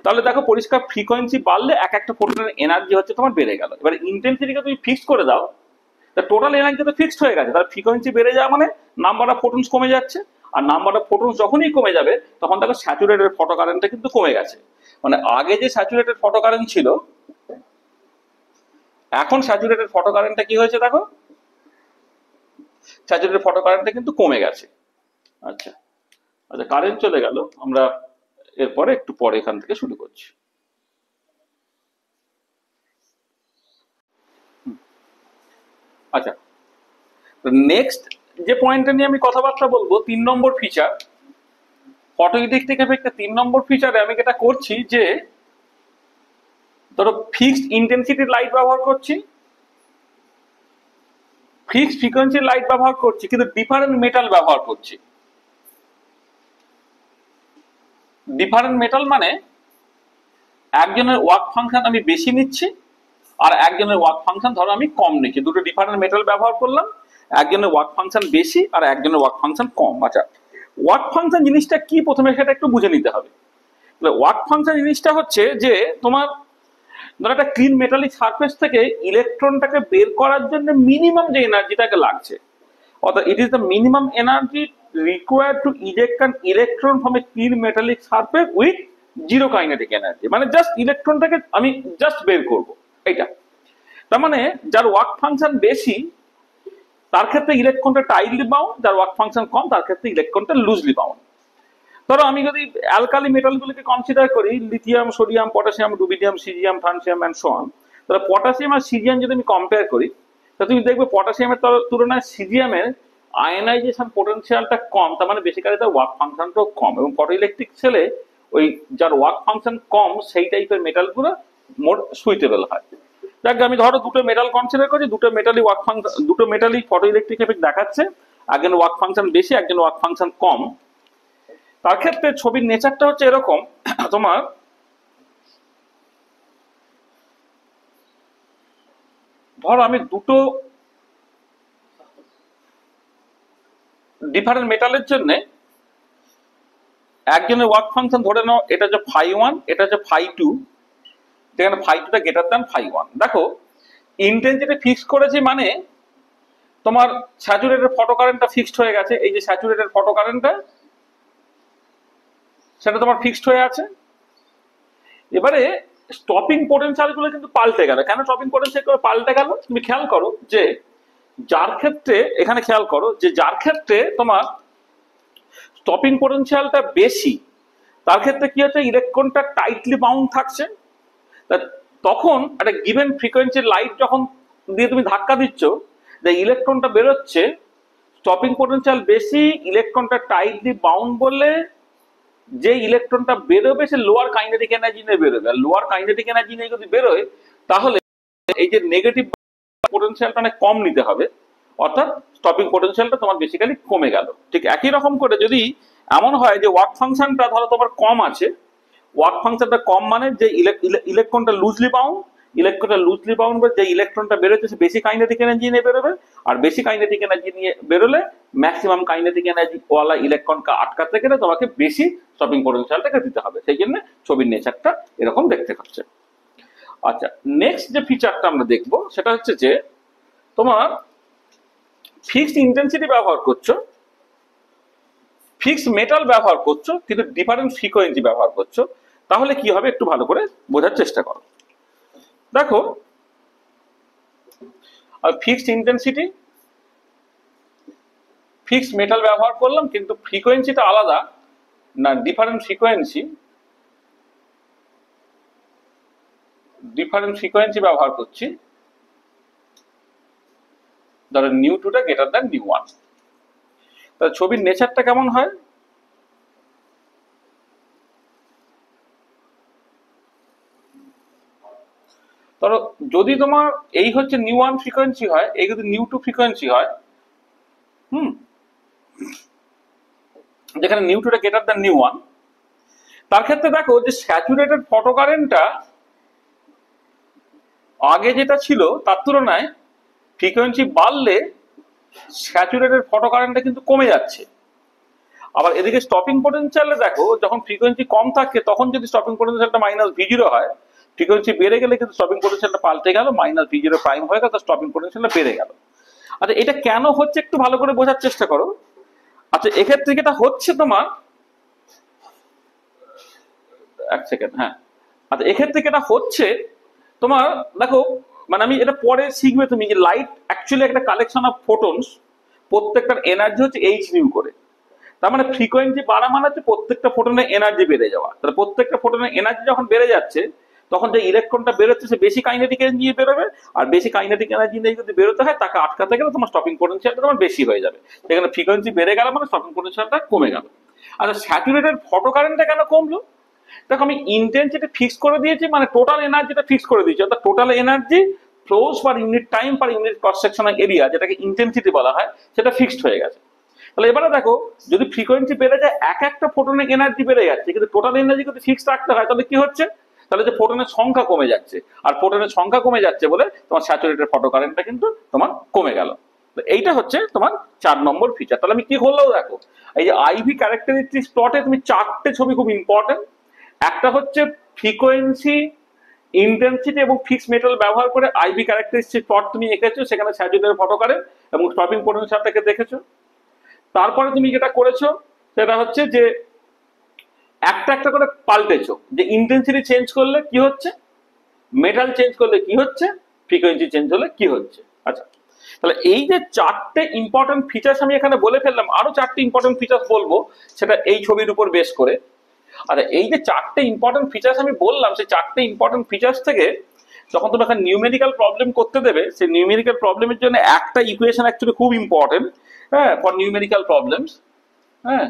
তাহলে দেখো পরিষ্কার ফ্রিকোয়েন্সি বাড়লে এক একটা ফোটনের এনার্জি হচ্ছে তোমার বেড়ে গেল। এবার ইন্টেন্সিটিকে তুমি ফিক্স করে দাও, তা টোটাল এনার্জি তো ফিক্সড হয়ে গেছে, তাহলে ফ্রিকোয়েন্সি বেড়ে যাওয়া মানে নাম্বার অফ ফোটনস কমে যাচ্ছে। আর নাম্বার অফ ফোটনস যখনই কমে যাবে তখন দেখো স্যাচুরেটেড ফটো কারেন্টটা কিন্তু কমে গেছে। মানে আগে যে স্যাচুরেটেড ফটো কারেন্ট ছিল, এখন স্যাচুরেটেড ফটো কারেন্টটা কি হয়েছে দেখো, স্যাচুরেটেড ফটো কারেন্টটা কিন্তু কমে গেছে। আচ্ছা আচ্ছা, কারেন্ট চলে গেল, আমরা এরপরে একটু পরে এখান থেকে শুরু করছি। আচ্ছা, নেক্সট যে পয়েন্টটা নিয়ে আমি কথাবার্তা বলবো, 3 নম্বর ফিচার, ফটো ইলেকট্রিক এফেক্টের 3 নম্বর ফিচারে আমি যেটা করছি যে ধরো ফিক্সড ইন্টেন্সিটি লাইট ব্যবহার করছি, ফিক্সড ফ্রিকোয়েন্সির লাইট ব্যবহার করছি, কিন্তু ডিফারেন্ট মেটাল ব্যবহার করছি। ডিফারেন্ট মেটাল মানে একজনের ওয়ার্ক ফাংশন আমি বেশি নিচ্ছি আর একজনের ওয়ার্ক ফাংশন ধরো আমি কম নিচ্ছি, দুটো ডিফারেন্ট মেটাল ব্যবহার করলাম, একজনের ওয়ার্ক ফাংশন বেশি আর একজনের ওয়ার্ক ফাংশন কম। আচ্ছা, ওয়ার্ক ফাংশন জিনিসটা কি প্রথমে সেটা একটু বুঝে নিতে হবে। ওয়ার্ক ফাংশন জিনিসটা হচ্ছে যে তোমার ধরো একটা ক্লিন মেটালিক সারফেস থেকে ইলেকট্রনটাকে বের করার জন্য মিনিমাম যে এনার্জিটাকে লাগছে, অর্থাৎ it is the minimum energy required to eject an electron from a clean metallic surface with zero kinetic energy. মানে জাস্ট ইলেকট্রনটাকে আমি জাস্ট বের করব, এটা। তার মানে যার ওয়ার্ক ফাংশন বেশি তার ক্ষেত্রে ইলেকট্রনটা টাইটলি বাউন্ড, যার ওয়ার্ক ফাংশন কম তার ক্ষেত্রে ইলেকট্রনটা লুজলি বাউন্ড। ধরো আমি যদি অ্যালকালি মেটালগুলোকে কনসিডার করি, lithium, sodium, potassium, rubidium, caesium, francium and so on, তাহলে পটাশিয়াম আর সিজিয়াম যদি আমি কম্পেয়ার করি, তা তুমি দেখবে পটাশিয়ামের তুলনায় সিজিয়ামের আয়নাইজেশন পোটেনশিয়ালটা কম, তার মানে বেসিক্যালি তার ওয়ার্ক ফাংশনটাও কম। এবং ফটো ইলেকট্রিক সেলে ওই যার ওয়ার্ক ফাংশন কম সেই টাইপের মেটালগুলো মোর সুইটেবল হয়। যাক, আমি ধরো দুটো মেটাল কনসিডার করছি, দুটো মেটালই ওয়ার্ক ফাংশন, দুটো মেটালই ফটো ইলেকট্রিক এফেক্ট দেখাচ্ছে, একজন ওয়ার্ক ফাংশন বেশি, একজন ওয়ার্ক ফাংশন কম। তার ক্ষেত্রে ছবির নেচারটা হচ্ছে এরকম, তোমার ধরো আমি দুটো ডিফারেন্ট মেটালের জন্য একজনের ওয়ার্ক ফাংশন ধরে নাও এটা হচ্ছে φ1, এটা হচ্ছে φ2, যেখানে φ2টা গ্রেটার দ্যান φ1। দেখো ইন্টেন্সিটি ফিক্স করেছি মানে তোমার স্যাচুরেটেড ফটো কারেন্টটা ফিক্সড হয়ে গেছে। এই যে স্যাচুরেটেড ফটো কারেন্টটা সেটা তোমার ফিক্সড হয়ে আছে। এবারে স্টপিং পোটেনশিয়াল গুলো কিন্তু পাল্টে গেল। কেন স্টপিং পোটেনশিয়াল গুলো পাল্টে গেল? তুমি খেয়াল করো যে যার ক্ষেত্রে, এখানে খেয়াল করো যে যার ক্ষেত্রে তোমার স্টপিং পোটেনশিয়ালটা বেশি, তার ক্ষেত্রে কি হচ্ছে, ইলেকট্রনটা টাইটলি বাউন্ড থাকছে। তখন একটা গিভেন ফ্রিকোয়েন্সির লাইট যখন দিয়ে তুমি ধাক্কা দিচ্ছ, যে ইলেকট্রনটা বেরোচ্ছে, স্টপিং পোটেনশিয়াল বেশি, ইলেকট্রনটা টাইটলি বাউন্ড বললে যে ইলেকট্রনটা বেরোবে সে লোয়ার কাইনেটিক এনার্জি নিয়ে বেরোবে। আর লোয়ার কাইনেটিক এনার্জি নিয়ে যদি বেরোয়, তাহলে এই যে নেগেটিভ পোটেনশিয়ালটা অনেক কম নিতে হবে, অর্থাৎ স্টপিং পোটেনশিয়ালটা তোমার বেসিক্যালি কমে গেল। ঠিক একই রকম করে যদি এমন হয় যে ওয়ার্ক ফাংশনটা ধরো তোমার কম আছে, ওয়ার্ক ফাংশনটা কম মানে যে ইলেকট্রনটা লুজলি বাউন্ড, যে ইলেকট্রনটা বেরোচ্ছে সে বেশি কাইনেটিক এনার্জি নিয়ে বেরোবে, আর বেশি কাইনেটিক এনার্জি নিয়ে বেরোলে ম্যাক্সিমাম কাইনেটিক এনার্জি ওয়ালা ইলেকট্রনকে আটকাতে গেলে তোমাকে বেশি স্টপিং পোটেনশিয়ালটাকে দিতে হবে। সেই জন্য ছবির নেচারটা এরকম দেখতে হচ্ছে। আচ্ছা, নেক্সট যে ফিচারটা আমরা দেখবো সেটা হচ্ছে যে তোমার ফিক্সড ইন্টেন্সিটি ব্যবহার করছো, ফিক্সড মেটাল ব্যবহার করছো, কিন্তু ডিফারেন্ট ফ্রিকোয়েন্সি ব্যবহার করছো, তাহলে কি হবে একটু ভালো করে বোঝার চেষ্টা করো। দেখো, ফিক্সড ইন্টেন্সিটি, ফিক্সড মেটাল ব্যবহার করলাম, কিন্তু ফ্রিকোয়েন্সিটা আলাদা না, ডিফারেন্ট ফ্রিকোয়েন্সি ব্যবহার করছি। ধরো নিউ2টা গ্রেটার দ্যান নিউ1, তাহলে ছবির নেচারটা কেমন হয়? ধরো যদি তোমার এই হচ্ছে নিউ1 ফ্রিকোয়েন্সি হয়, এই যদি নিউ2 ফ্রিকোয়েন্সি হয়, যেখানে নিউ2টা গ্রেটার দ্যান নিউ1, তার ক্ষেত্রে দেখো যে স্যাচুরেটেড ফটোকারেন্টটা আগে যেটা ছিল তার তুলনায় ফ্রিকোয়েন্সি বাড়লে স্যাচুরেটেড ফটোকারেন্টটা কিন্তু কমে যাচ্ছে। আবার এদিকে স্টপিং পোটেনশিয়ালে দেখো, যখন ফ্রিকোয়েন্সি কম থাকে তখন যদি স্টপিং পোটেনশিয়ালটা -v0 হয়, ফ্রিকোয়েন্সি বেড়ে গেলে কিন্তু স্টপিং পোটেনশিয়ালটা পাল্টে গেল, -v0 প্রাইম হয়ে গেল, স্টপিং পোটেনশিয়ালটা বেড়ে গেল। আচ্ছা, এটা কেন হচ্ছে একটু ভালো করে বোঝার চেষ্টা করো। আচ্ছা, এক্ষেত্রে যেটা হচ্ছে তোমার, এক সেকেন্ড, হ্যাঁ, আচ্ছা এক্ষেত্রে যেটা হচ্ছে তোমার, দেখো মানে আমি এটা পরে শিখবে তুমি, যে লাইট অ্যাকচুয়ালি একটা কালেকশন অফ ফোটনস, প্রত্যেকটার এনার্জি হচ্ছে h করে। তার মানে ফ্রিকোয়েন্সি বাড়া মানে হচ্ছে প্রত্যেকটা ফোটনের এনার্জি বেড়ে যাওয়া। তাহলে প্রত্যেকটা ফোটনের এনার্জি যখন বেড়ে যাচ্ছে, তখন যে ইলেকট্রনটা বেরোচ্ছে সে বেশি কাইনেটিক এনার্জি নিয়ে বেরোবে, আর বেশি কাইনেটিক এনার্জি নিয়ে যদি বেরোতে হয়, তাকে আটকাতে গেলে তোমার স্টপিং পোটেনশিয়ালটা তোমার বেশি হয়ে যাবে। সেখানে ফ্রিকোয়েন্সি বেড়ে গেল মানে স্টপিং পোটেনশিয়ালটা কমে গেল। আচ্ছা, স্যাচুরেটেড ফটোকারেন্টটা কেন কমলো? দেখো, আমি ইন্টেন্সিটি ফিক্স করে দিয়েছি, মানে টোটাল এনার্জিটা ফিক্স করে দিয়েছি, অর্থাৎ total energy flows per unit time per unit cross sectional area, যেটাকে ইন্টেন্সিটি বলা হয়, সেটা ফিক্সড হয়ে গেছে। তাহলে এবারে দেখো, যদি ফ্রিকোয়েন্সি বেড়ে যায়, এক একটা ফোটনের এনার্জি বেড়ে যাচ্ছে, কিন্তু টোটাল এনার্জি যদি ফিক্স রাখতে হয়, তাহলে কি হচ্ছে, তাহলে যে ফোটনের সংখ্যা কমে যাচ্ছে, আর ফোটনের সংখ্যা কমে যাচ্ছে বলে তোমার স্যাচুরেটেড ফটোকারেন্টটা কিন্তু তোমার কমে গেল। এইটা হচ্ছে তোমার 4 নম্বর ফিচার। তাহলে আমি কি করলেও দেখো, এই যে আইভি ক্যারেক্টারিস্টিক্স প্লটে তুমি 4টে ছবি খুব ইম্পর্টেন্ট। একটা হচ্ছে ফ্রিকোয়েন্সি, ইন্টেন্সিটি এবং ফিক্স মেটাল ব্যবহার করে আইভি ক্যারেক্টারিস্টিক প্লট তুমি এঁকেছো, সেখানে স্যাচুরেটেড ফটোকারেন্ট এবং স্টপিং পোটেনশিয়ালটাকে দেখেছো। তারপরে তুমি যেটা করেছো সেটা হচ্ছে যে একটা একটা করে পাল্টেছো, যে ইন্টেন্সিটি চেঞ্জ করলে কি হচ্ছে, মেটাল চেঞ্জ করলে কি হচ্ছে, ফ্রিকোয়েন্সি চেঞ্জ হলে কি হচ্ছে। আচ্ছা, তাহলে এই যে 4টে ইম্পর্টেন্ট ফিচার্স আমি এখানে বলে ফেললাম, আরো 4টে ইম্পর্টেন্ট ফিচার্স বলবো, সেটা এই ছবির উপর বেস করে। আচ্ছা, এই যে 4টে ইম্পর্টেন্ট ফিচার্স আমি বললাম, সেই 4টে ইম্পর্টেন্ট ফিচার্স থেকে যখন তুমি একটা নিউমেরিক্যাল প্রবলেম করতে দেবে, সেই নিউমেরিক্যাল প্রবলেমের জন্য একটা ইকুয়েশন অ্যাকচুয়ালি খুব ইম্পর্টেন্ট, হ্যাঁ, ফর নিউমেরিক্যাল প্রবলেমস। হ্যাঁ,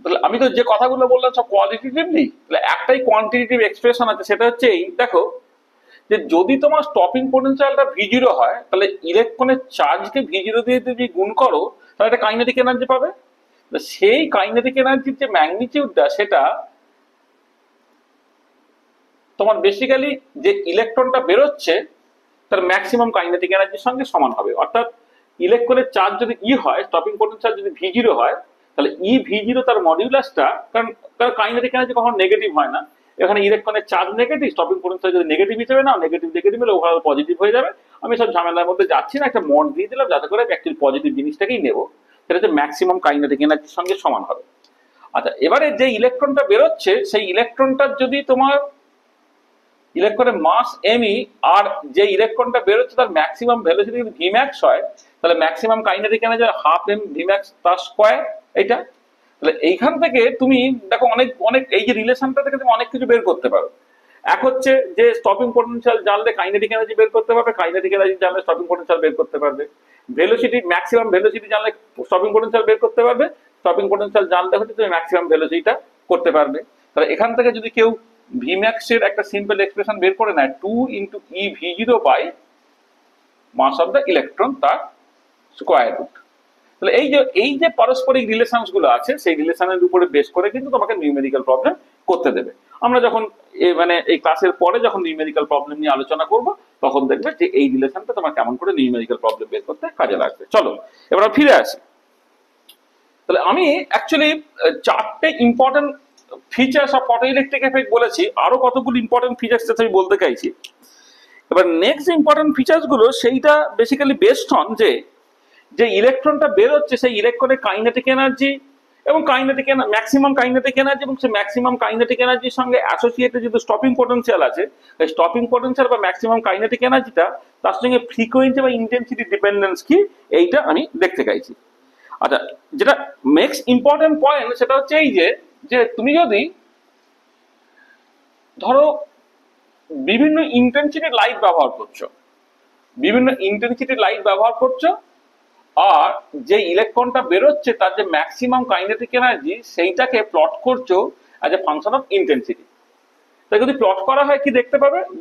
তাহলে আমি তো যে কথাগুলো বললাম সব কোয়ালিটেটিভলি, তাহলে একটাই কোয়ান্টিটেটিভ এক্সপ্রেশন আছে, সেটা হচ্ছে এই, দেখো যে যদি তোমার স্টপিং পোটেনশিয়ালটা v0 হয়, তাহলে ইলেকট্রনের চার্জকে v0 দিয়ে যদি গুণ করো, তাহলে একটা কাইনেটিক এনার্জি পাবে। সেই কাইনেটিক এনার্জির যে ম্যাগনিটিউডটা, সেটা তোমার বেসিক্যালি যে ইলেকট্রনটা বেরোচ্ছে তার ম্যাক্সিমাম কাইনেটিক এনার্জির সঙ্গে সমান হবে। অর্থাৎ ইলেকট্রনের চার্জ যদি ই হয়, স্টপিং পোটেনশিয়াল যদি v0 হয়, তাহলে v0 তার মডিউলাসটা, কারণ তার কাইনেটিক এনার্জি কখনো নেগেটিভ হয় না, এখানে ইলেকট্রনের চার্জ নেগেটিভ, স্টপিং পোটেনশিয়াল যদি নেগেটিভ হিসেবে নাও, নেগেটিভ নেগেটিভ হলে ওভারঅল পজিটিভ হয়ে যাবে। আমি সব ঝামেলার মধ্যে যাচ্ছি না, একটা মড দিয়ে দিলাম যাতে করে অ্যাকচুয়ালি পজিটিভ জিনিসটাকেই নেবো। সেটা হচ্ছে ম্যাক্সিমাম কাইনেটিক এনার্জির সঙ্গে সমান হবে। আচ্ছা, এবারে যে ইলেকট্রনটা বেরোচ্ছে সেই ইলেকট্রনটার যদি তোমার ইলেকট্রনের মাস এমই আর যে ইলেকট্রনটা বেরোচ্ছে তার ম্যাক্সিমাম ভেলোসিটি যদি ভিম্যাক্স হয়, তাহলে maximum kinetic energy half m v max তার স্কোয়ার এইটা। তাহলে এইখান থেকে তুমি দেখো অনেক অনেক এই যে রিলেশনটা থেকে তুমি অনেক কিছু বের করতে পারো। এক হচ্ছে যে স্টপিং পোটেনশিয়াল জানলে কাইনেটিক এনার্জি বের করতে পারবে, কাইনেটিক এনার্জি জানলে স্টপিং পোটেনশিয়াল বের করতে পারবে। ভেলোসিটি ম্যাক্সিমাম ভেলোসিটি জানলে স্টপিং পোটেনশিয়াল বের করতে পারবে, স্টপিং পোটেনশিয়াল জানলে হচ্ছে তুমি ম্যাক্সিমাম ভেলোসিটিটা করতে পারবে। তাহলে এখান থেকে যদি কেউ ভিম্যাক্স এর একটা সিম্পল এক্সপ্রেশন বের করে নেয় 2 into e V zero by mass of the electron তার স্কোয়ার রুট। তাহলে এই যে পারস্পরিক রিলেশনস গুলো আছে সেই রিলেশনের উপরে বেস করে কিন্তু তোমাকে নিউমেরিক্যাল প্রবলেম করতে দেবে। আমরা যখন মানে এই ক্লাসের পরে যখন নিউমেরিক্যাল প্রবলেম নিয়ে আলোচনা করব তখন দেখবে যে এই রিলেশনটা তোমার কেমন করে নিউমেরিক্যাল প্রবলেম বের করতে কাজে লাগবে। চলো এবার ফিরে আসি। তাহলে আমি অ্যাকচুয়ালি চারটে important features of photoelectric effect বলেছি, আরো কতগুলো ইম্পর্টেন্ট ফিচার্স আমি বলতে চাইছি। এবার নেক্সট ইম্পর্টেন্ট ফিচার্স গুলো সেইটা বেসিক্যালি বেসড অন যে ইলেকট্রনটা বেরোচ্ছে সেই ইলেকট্রনের কাইনেটিক এনার্জি এবং ম্যাক্সিমাম কাইনেটিক এনার্জি এবং সেই ম্যাক্সিমাম কাইনেটিক এনার্জির সঙ্গে অ্যাসোসিয়েটেড যদি স্টপিং পোটেনশিয়াল আছে, এই স্টপিং পোটেনশিয়াল বা ম্যাক্সিমাম কাইনেটিক এনার্জিটা তার সঙ্গে ফ্রিকোয়েন্সি বা ইন্টেন্সিটি ডিপেন্ডেন্স কি এইটা আমি দেখতে চাইছি। আচ্ছা, যেটা নেক্সট ইম্পর্টেন্ট পয়েন্ট সেটা হচ্ছে এই যে তুমি যদি ধরো বিভিন্ন ইন্টেন্সিটি লাইট ব্যবহার করছো, আর যে ইলেকট্রনটা বেরোচ্ছে তার যে ম্যাক্সিমাম কাইনেটিক এনার্জি সেইটাকে প্লট করছো as a function of intensity. তাই যদি প্লট করা হয় কি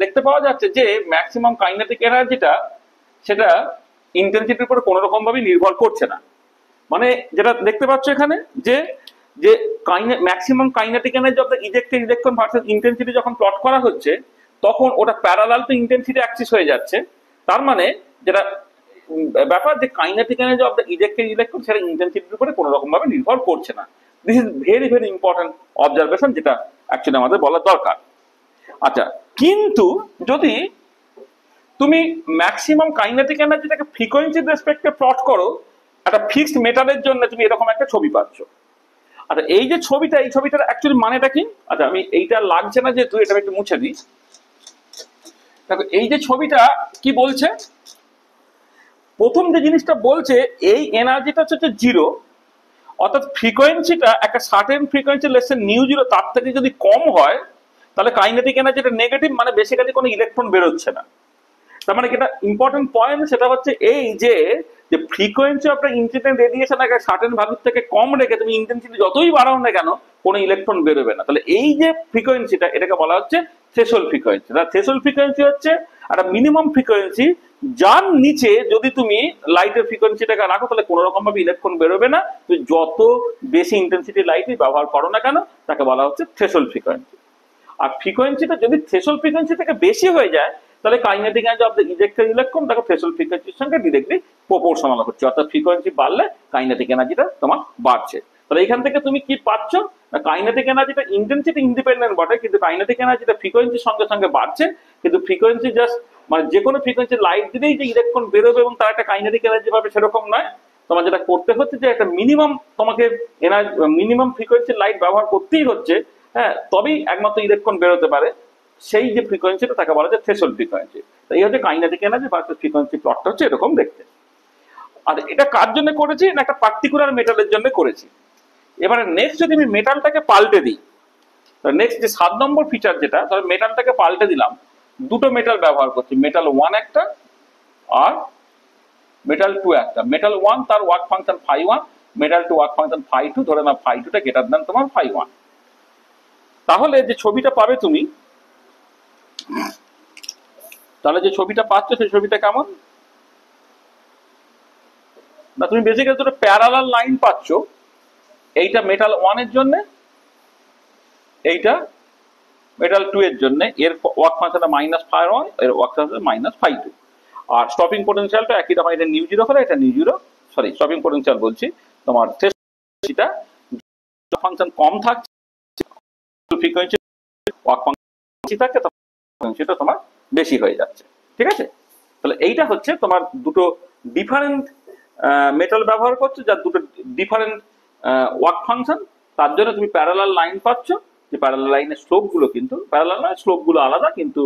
দেখতে পাওয়া যাচ্ছে যে ম্যাক্সিমাম কাইনেটিক এনার্জিটা সেটা ইন্টেন্সিটির উপর কোনো রকম ভাবে নির্ভর করছে না। মানে যেটা দেখতে পাচ্ছ এখানে যে যে maximum kinetic energy of the ejected electron versus intensity যখন প্লট করা হচ্ছে তখন ওটা প্যারালাল টু ইন্টেন্সিটি অ্যাক্সিস হয়ে যাচ্ছে। তার মানে যেটা ব্যাপার যে kinetic energy of the ejected electron সেটা ইন্টেন্সিটির উপরে কোনো রকম ভাবে নির্ভর করছে না। This is very very important observation, যেটা অ্যাকচুয়ালি আমাদের বলা দরকার। আচ্ছা, কিন্তু যদি তুমি ম্যাক্সিমাম কাইনেটিক এনার্জিটাকে ফ্রিকোয়েন্সির রেসপেক্টে প্লট করো একটা ফিক্সড মেটালের জন্য তুমি এরকম একটা ছবি পাচ্ছ। আচ্ছা, এই যে ছবিটা, এই ছবিটার অ্যাকচুয়ালি মানেটা কি? আচ্ছা, আমি এইটা লাগছে না যেহেতু এটা একটু মুছে দিই। দেখো এই যে ছবিটা কি বলছে, প্রথম যে জিনিসটা বলছে এই এনার্জিটা হচ্ছে জিরো, অর্থাৎ ফ্রিকোয়েন্সিটা একটা certain frequency less than new zero তার থেকে যদি কম হয় তাহলে কাইনেটিক এনার্জিটা নেগেটিভ, মানে বেসিক্যালি কোনো ইলেকট্রন বেরোচ্ছে না। তার মানে যেটা ইম্পর্টেন্ট পয়েন্ট সেটা হচ্ছে এই যে ফ্রিকোয়েন্সি অফ ইনসিডেন্ট রেডিয়েশন একটা সার্টেন ভ্যালু থেকে কম রেখে তুমি ইন্টেন্সিটি যতই বাড়াও না কেন কোনো ইলেকট্রন বেরোবে না। তাহলে এই যে ফ্রিকোয়েন্সিটা এটাকে বলা হচ্ছে থ্রেশহোল্ড ফ্রিকোয়েন্সি। থ্রেশহোল্ড ফ্রিকোয়েন্সি হচ্ছে একটা মিনিমাম ফ্রিকোয়েন্সি যার নিচে যদি তুমি লাইটের ফ্রিকোয়েন্সিটাকে রাখো তাহলে কোনো রকম ভাবে ইলেকট্রন বেরোবে না। তুমি যত বেশি ইন্টেন্সিটি লাইটই ব্যবহার করো না কেন তাকে বলা হচ্ছে থ্রেশহোল্ড ফ্রিকোয়েন্সি। আর ফ্রিকোয়েন্সিটা যদি থ্রেশহোল্ড ফ্রিকোয়েন্সি থেকে বেশি হয়ে যায় তাহলে kinetic energy of the ejected electron তাকে থ্রেশহোল্ড ফ্রিকোয়েন্সির সঙ্গে ডিরেক্টলি প্রপোর্শনাল হচ্ছে, অর্থাৎ ফ্রিকোয়েন্সি বাড়লে কাইনেটিক এনার্জিটা তোমার বাড়ছে। তাহলে এখান থেকে তুমি কি পাচ্ছ, কাইনেটিক এনার্জিটা ইন্টেন্সিটি ইন্ডিপেন্ডেন্ট বটে, কিন্তু কাইনেটিক এনার্জিটা ফ্রিকোয়েন্সির সঙ্গে সঙ্গে বাড়ছে। কিন্তু ফ্রিকোয়েন্সি জাস্ট মানে যে কোনো ফ্রিকোয়েন্সি লাইট দিলেই যে ইলেকট্রন বেরোবে এবং তার একটা কাইনেটিক এনার্জি পাবে সেরকম নয়। তোমার যেটা করতে হচ্ছে যে একটা মিনিমাম তোমাকে মিনিমাম ফ্রিকোয়েন্সির লাইট ব্যবহার করতেই হচ্ছে, হ্যাঁ, তবেই একমাত্র ইলেকট্রন বেরোতে পারে। সেই যে ফ্রিকোয়েন্সিটা তাকে বলা যায় থ্রেশহোল্ড ফ্রিকোয়েন্সি। এই হচ্ছে কাইনেটিক এনার্জি ভার্সেস ফ্রিকোয়েন্সি প্লটটা হচ্ছে এরকম দেখতে। আর এটা কার জন্য করেছি না একটা পার্টিকুলার মেটালের জন্য করেছি। এবারে নেক্সট যদি আমি মেটালটাকে পাল্টে দিই, নেক্সট যে 7 নম্বর ফিচার যেটা, ধর মেটালটাকে পাল্টে দিলাম, দুটো মেটাল ব্যবহার করছি, মেটাল 1 একটা আর মেটাল 2 একটা। মেটাল 1 তার work function φ1, metal 2 work function φ2, ধরে না φ2টা গ্রেটার দ্যান তোমার φ1। তাহলে যে ছবিটা পাবে তুমি, তাহলে যে ছবিটা পাচ্ছ সেই ছবিটা কেমন না, তুমি বেসিক্যালি দুটো প্যারালাল লাইন পাচ্ছ, এইটা মেটাল 1 এর জন্য, এইটা মেটাল 2 এর জন্য। এর ওয়ার্ক ফাংশনটা -φ1, এর ওয়ার্ক ফাংশন -φ2। আর স্টপিং পোটেনশিয়ালটা একই রকম, এটা নিউ জিরো হলে এটা new zero, sorry stopping potential বলছি, তোমার থ্রেশহোল্ডটা ফাংশন কম থাকছে, ফ্রিকোয়েন্সি ওয়ার্ক ফাংশন থাকছে, ফ্রিকোয়েন্সিটা তোমার বেশি হয়ে যাচ্ছে। ঠিক আছে, তাহলে এইটা হচ্ছে তোমার দুটো ডিফারেন্ট মেটাল ব্যবহার করছো যার দুটো ডিফারেন্ট ওয়ার্ক ফাংশন, তার জন্য তুমি প্যারালাল লাইন পাচ্ছ, যে প্যারালাল লাইনের স্লোপ গুলো কিন্তু প্যারালাল নয়, স্লোপ গুলো আলাদা, কিন্তু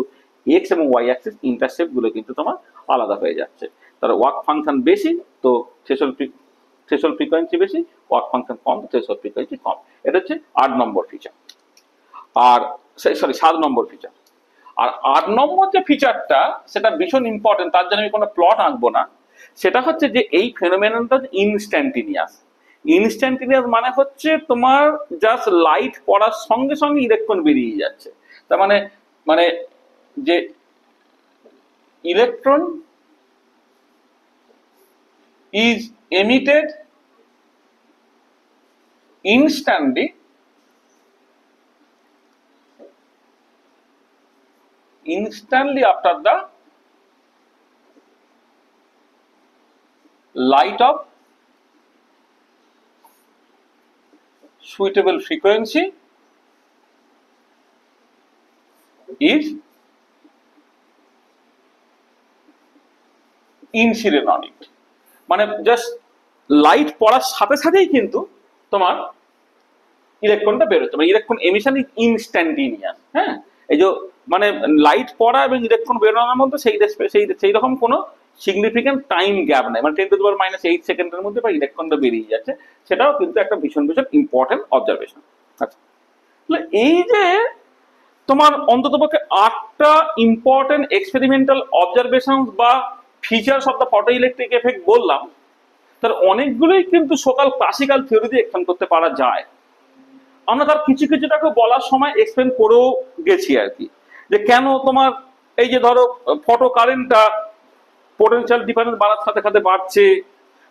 এক্স এবং ওয়াই অ্যাক্সিস ইন্টারসেপ্ট গুলো কিন্তু তোমার আলাদা হয়ে যাচ্ছে। তার ওয়ার্ক ফাংশন বেশি তো থ্রেশহোল্ড ফ্রিকোয়েন্সি বেশি, ওয়ার্ক ফাংশন কম তো থ্রেশহোল্ড ফ্রিকোয়েন্সি কম। এটা হচ্ছে 8 নম্বর ফিচার। আর 7 নম্বর ফিচার। আর 8 নম্বর যে ফিচারটা সেটা ভীষণ ইম্পর্টেন্ট, তার জন্য আমি কোনো প্লট আঁকবো না। সেটা হচ্ছে যে এই ফেনোমেননটা ইনস্ট্যান্টিনিয়াস। ইনস্ট্যান্টিনিয়াস মানে হচ্ছে তোমার জাস্ট লাইট পড়ার সঙ্গে সঙ্গে ইলেকট্রন বেরিয়ে যাচ্ছে। তার মানে মানে যে electron is emitted instantly after the light of suitable frequency is incident on it। মানে জাস্ট লাইট পড়ার সাথে সাথেই কিন্তু তোমার ইলেকট্রনটা বেরোচ্ছে, মানে ইলেকট্রন এমিশন ইজ ইনস্ট্যান্টিনিয়াস। হ্যাঁ, এই যে মানে লাইট পড়া এবং ইলেকট্রন বেরোনোর মধ্যে সেই রকম কোনো সিগনিফিকেন্ট টাইম গ্যাপ নাই, মানে 10⁻⁸ সেকেন্ডের মধ্যে বা ইলেকট্রনটা বেরিয়ে যাচ্ছে, সেটাও কিন্তু একটা ভীষণ ভীষণ ইম্পর্টেন্ট অবজারভেশন। আচ্ছা, তাহলে এই যে তোমার অন্ততপক্ষে 8টা ইম্পর্টেন্ট এক্সপেরিমেন্টাল অবজারভেশন বা features of the photo electric effect বললাম, তার অনেকগুলোই কিন্তু সকাল ক্লাসিক্যাল থিওরি দিয়ে এক্সপ্লেন করতে পারা যায়। আমরা তার কিছু কিছুটাকে বলার সময় এক্সপ্লেন করেও গেছি আর কি, যে কেন তোমার এই যে ধরো ফটো কারেন্টটা পোটেনশিয়াল ডিফারেন্স বাড়ার সাথে সাথে বাড়ছে,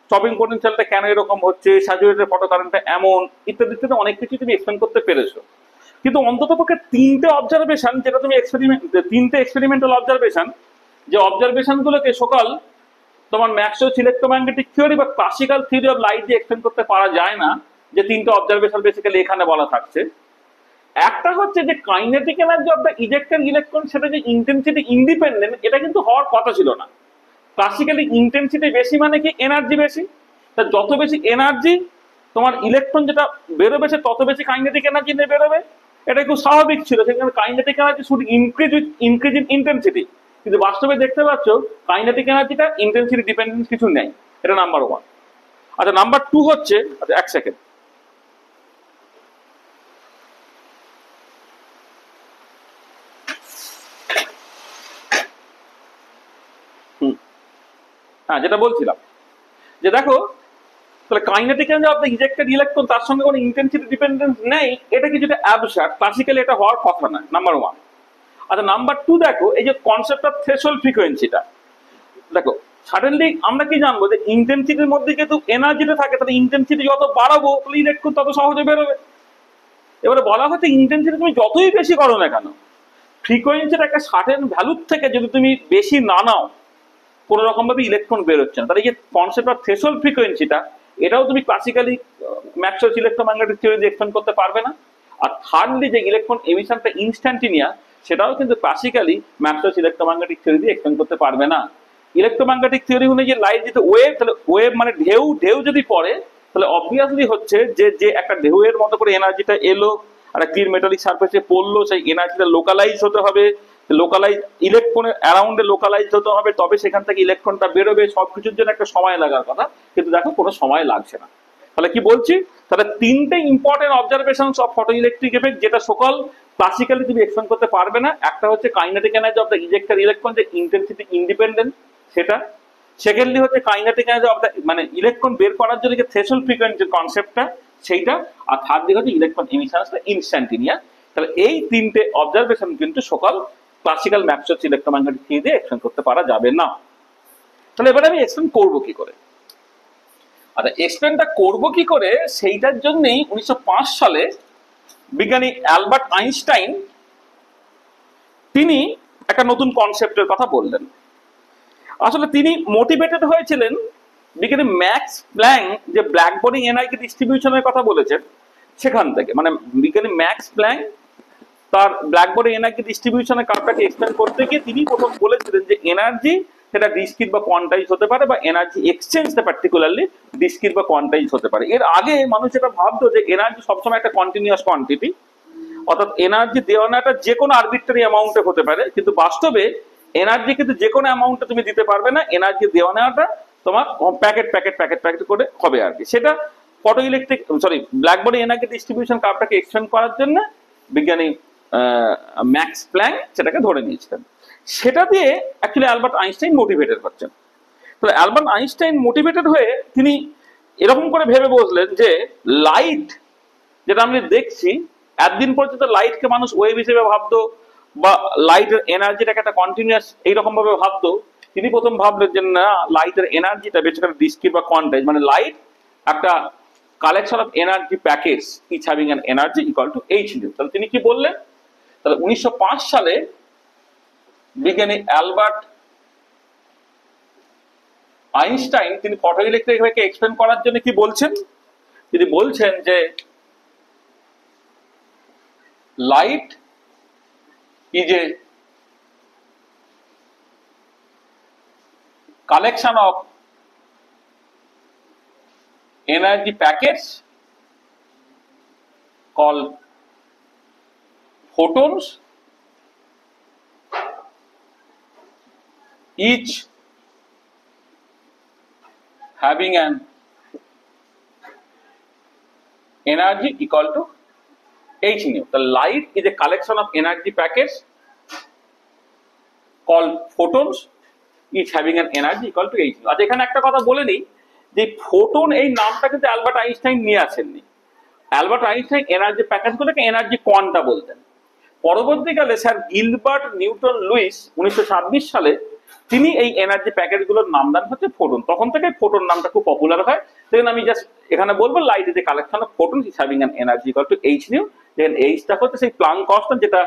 স্টপিং পোটেনশিয়ালটা কেন এরকম হচ্ছে, স্যাচুরেটেড ফটো কারেন্টটা এমন, ইত্যাদি ইত্যাদি অনেক কিছু তুমি এক্সপ্লেন করতে পেরেছো। কিন্তু অন্ততপক্ষে 3টে অবজারভেশন যেটা তুমি তিনটে এক্সপেরিমেন্টাল অবজারভেশন, যে অবজারভেশন গুলোকে সকাল তোমার ম্যাক্সওয়েলস ইলেকট্রোম্যাগনেটিক থিওরি বা ক্লাসিক্যাল থিওরি অফ লাইট দিয়ে এক্সপ্লেন করতে পারা যায় না, যে 3টে অবজারভেশন বেসিক্যালি এখানে বলা থাকছে। একটা হচ্ছে যে kinetic energy of the ejected electron, সেটা যে ইন্টেন্সিটি ইন্ডিপেন্ডেন্ট, এটা কিন্তু হওয়ার কথা ছিল না। ক্লাসিক্যালি ইন্টেন্সিটি বেশি মানে কি এনার্জি বেশি, তা যত বেশি এনার্জি তোমার ইলেকট্রন যেটা বেরোবে সে তত বেশি কাইনেটিক এনার্জি নিয়ে বেরোবে, এটা খুব স্বাভাবিক ছিল। সেখানে kinetic energy should increase in intensity, কিন্তু বাস্তবে দেখতে পাচ্ছ কাইনেটিক এনার্জিটা ইন্টেন্সিটি ডিপেন্ডেন্স কিছু নেই। এটা নাম্বার 1। আচ্ছা, নাম্বার 2 হচ্ছে, আচ্ছা এক সেকেন্ড, হ্যাঁ যেটা বলছিলাম, যে দেখো তাহলে kinetic energy of the ejected electron তার সঙ্গে কোনো ইন্টেন্সিটি ডিপেন্ডেন্স নেই, এটা কিছুটা অ্যাবসার্ড, ক্লাসিক্যালি এটা হওয়ার কথা না, নাম্বার 1। আচ্ছা, নাম্বার 2 দেখো এই যে কনসেপ্ট অফ থ্রেশহোল্ড ফ্রিকোয়েন্সিটা, দেখো সাডেনলি আমরা কি জানবো যে ইন্টেন্সিটির মধ্যে যেহেতু এনার্জিটা থাকে, তাহলে ইন্টেন্সিটি যত বাড়াবো তাহলে ইলেকট্রন তত সহজে বেরোবে। এবারে বলা হচ্ছে ইন্টেন্সিটি তুমি যতই বেশি করো না কেন, ফ্রিকোয়েন্সির একটা সার্টেন ভ্যালুর থেকে যদি তুমি বেশি না নাও, কোনো রকম ভাবে ইলেকট্রন বেরোচ্ছে না। তাহলে এই যে কনসেপ্ট অফ থ্রেশহোল্ড ফ্রিকোয়েন্সিটা, এটাও তুমি ক্লাসিক্যালি ম্যাক্সওয়েলস ইলেকট্রোম্যাগনেটিক থিওরি দিয়ে এক্সপ্লেন করতে পারবে না। আর থার্ডলি যে ইলেকট্রন এমিশনটা ইনস্ট্যান্টিনিয়াস, সেটাও কিন্তু ক্লাসিক্যালি ম্যাক্সওয়েলস ইলেকট্রোম্যাগনেটিক থিওরি দিয়ে এক্সপ্লেন করতে পারবে না। ইলেকট্রোম্যাগনেটিক থিওরি অনুযায়ী লাইট যেটা ওয়েভ, তাহলে ওয়েভ মানে ঢেউ, ঢেউ যদি পড়ে তাহলে অবভিয়াসলি হচ্ছে যে একটা ঢেউয়ের মতো করে এনার্জিটা এলো আর একটা ক্লিন মেটালিক সারফেসে পড়লো, সেই এনার্জিটা লোকালাইজ হতে হবে, লোকালাইজ ইলেকট্রনের অ্যারাউন্ডে লোকালাইজ হতে হবে, তবে সেখান থেকে ইলেকট্রনটা বেরোবে। সবকিছুর জন্য একটা সময় লাগার কথা, কিন্তু দেখো কোনো সময় লাগছে না। তাহলে কি বলছি, তাহলে 3টে important observation of photo electric effect যেটা সকল ক্লাসিক্যালি তুমি এক্সপ্লেন করতে পারবে না। একটা হচ্ছে kinetic energy of the ejected electron, যে ইন্টেন্সিটি ইন্ডিপেন্ডেন্ট সেটা। সেকেন্ডলি হচ্ছে কাইনেটিক এনার্জি অফ দ্য মানে ইলেকট্রন বের করার জন্য যে থ্রেশহোল্ড ফ্রিকোয়েন্সি কনসেপ্টটা সেইটা। আর থার্ডলি হচ্ছে ইলেকট্রন এমিশনটা ইনস্ট্যান্টিনিয়াস। তাহলে এই 3টে অবজারভেশন কিন্তু সকল ক্লাসিক্যাল ম্যাক্সওয়েলস ইলেকট্রোম্যাগনেটিক থিওরি দিয়ে এক্সপ্লেন করতে পারা যাবে না। তাহলে এবারে আমি এক্সপ্লেন করবো কি করে? আচ্ছা, এক্সপ্লেনটা করবো কি করে সেইটার জন্যই 1905 সালে বিজ্ঞানী অ্যালবার্ট আইনস্টাইন তিনি একটা নতুন কনসেপ্টের কথা বললেন। আসলে তিনি মোটিভেটেড হয়েছিলেন বিজ্ঞানী ম্যাক্স প্ল্যাঙ্ক যে ব্ল্যাক বডি এনার্জি ডিস্ট্রিবিউশনের কথা বলেছেন সেখান থেকে। মানে বিজ্ঞানী ম্যাক্স প্ল্যাঙ্ক তার ব্ল্যাক বডি এনার্জি ডিস্ট্রিবিউশনের কার্ভটাকে এক্সপ্লেন করতে গিয়ে তিনি প্রথম বলেছিলেন যে এনার্জি সেটা ডিসক্রিট বা কোয়ান্টাইজ হতে পারে, বা এনার্জি এক্সচেঞ্জটা পার্টিকুলারলি ডিসক্রিট বা কোয়ান্টাইজ হতে পারে। এর আগে মানুষ এটা ভাবতো যে এনার্জি সবসময় একটা কন্টিনিউয়াস কোয়ান্টিটি, অর্থাৎ এনার্জি দেওয়া নেওয়াটা যে কোনো আরবিট্রারি অ্যামাউন্টে হতে পারে, কিন্তু বাস্তবে এনার্জি কিন্তু যে কোনো অ্যামাউন্টে তুমি দিতে পারবে না, এনার্জি দেওয়া নেওয়াটা তোমার প্যাকেট প্যাকেট প্যাকেট প্যাকেট করে হবে আর কি। সেটা photo electric blackbody energy distribution কার্ভটাকে এক্সটেন্ড করার জন্য বিজ্ঞানী ম্যাক্স প্ল্যাঙ্ক সেটাকে ধরে নিয়েছিলেন। সেটা দিয়ে অ্যাকচুয়ালি অ্যালবার্ট আইনস্টাইন মোটিভেটেড হচ্ছেন। তো অ্যালবার্ট আইনস্টাইন মোটিভেটেড হয়ে তিনি এরকম করে ভেবে বসলেন যে লাইট যেটা আমি দেখছি, একদিন পর্যন্ত লাইটকে মানুষ ওয়েভ হিসেবে ভাবতো, বা লাইটের এনার্জিটাকে একটা কন্টিনিউয়াস এইরকম ভাবে ভাবতো। তিনি প্রথম ভাবলেন যে না, লাইটের এনার্জিটা বেসিক্যালি ডিসক্রিট বা কোয়ান্টাইজ, মানে লাইট একটা collection of energy packets each having an energy equal to h nu. তাহলে তিনি কি বললেন? তাহলে 1905 সালে বিজ্ঞানী অ্যালবার্ট আইনস্টাইন তিনি ফটো ইলেকট্রিককে এক্সপ্লেন করার জন্য কি বলছেন? তিনি বলছেন যে light is a collection of energy packets called photons, each having an energy equal to H nu. The light is a collection of energy packets called photons, each having an energy equal to H nu. আচ্ছা, এখানে একটা কথা বলে নিই যে photon এই নামটা কিন্তু অ্যালবার্ট আইনস্টাইন নিয়ে আসেননি। অ্যালবার্ট আইনস্টাইন এনার্জি প্যাকেটগুলোকে এনার্জি কোয়ান্টা বলতেন। পরবর্তীকালে স্যার গিলবার্ট নিউটন লুইস 1926 সালে তিনি এই এনার্জি প্যাকেটগুলোর নাম দেন হচ্ছে ফোটন। তখন থেকে ফোটন নামটা খুব পপুলার হয়। সেখানে আমি জাস্ট এখানে বলবো light is a collection of photon is having an energy equal to h new. দেখেন এইচটা হচ্ছে সেই প্লাঙ্ক কনস্ট্যান্ট, যেটা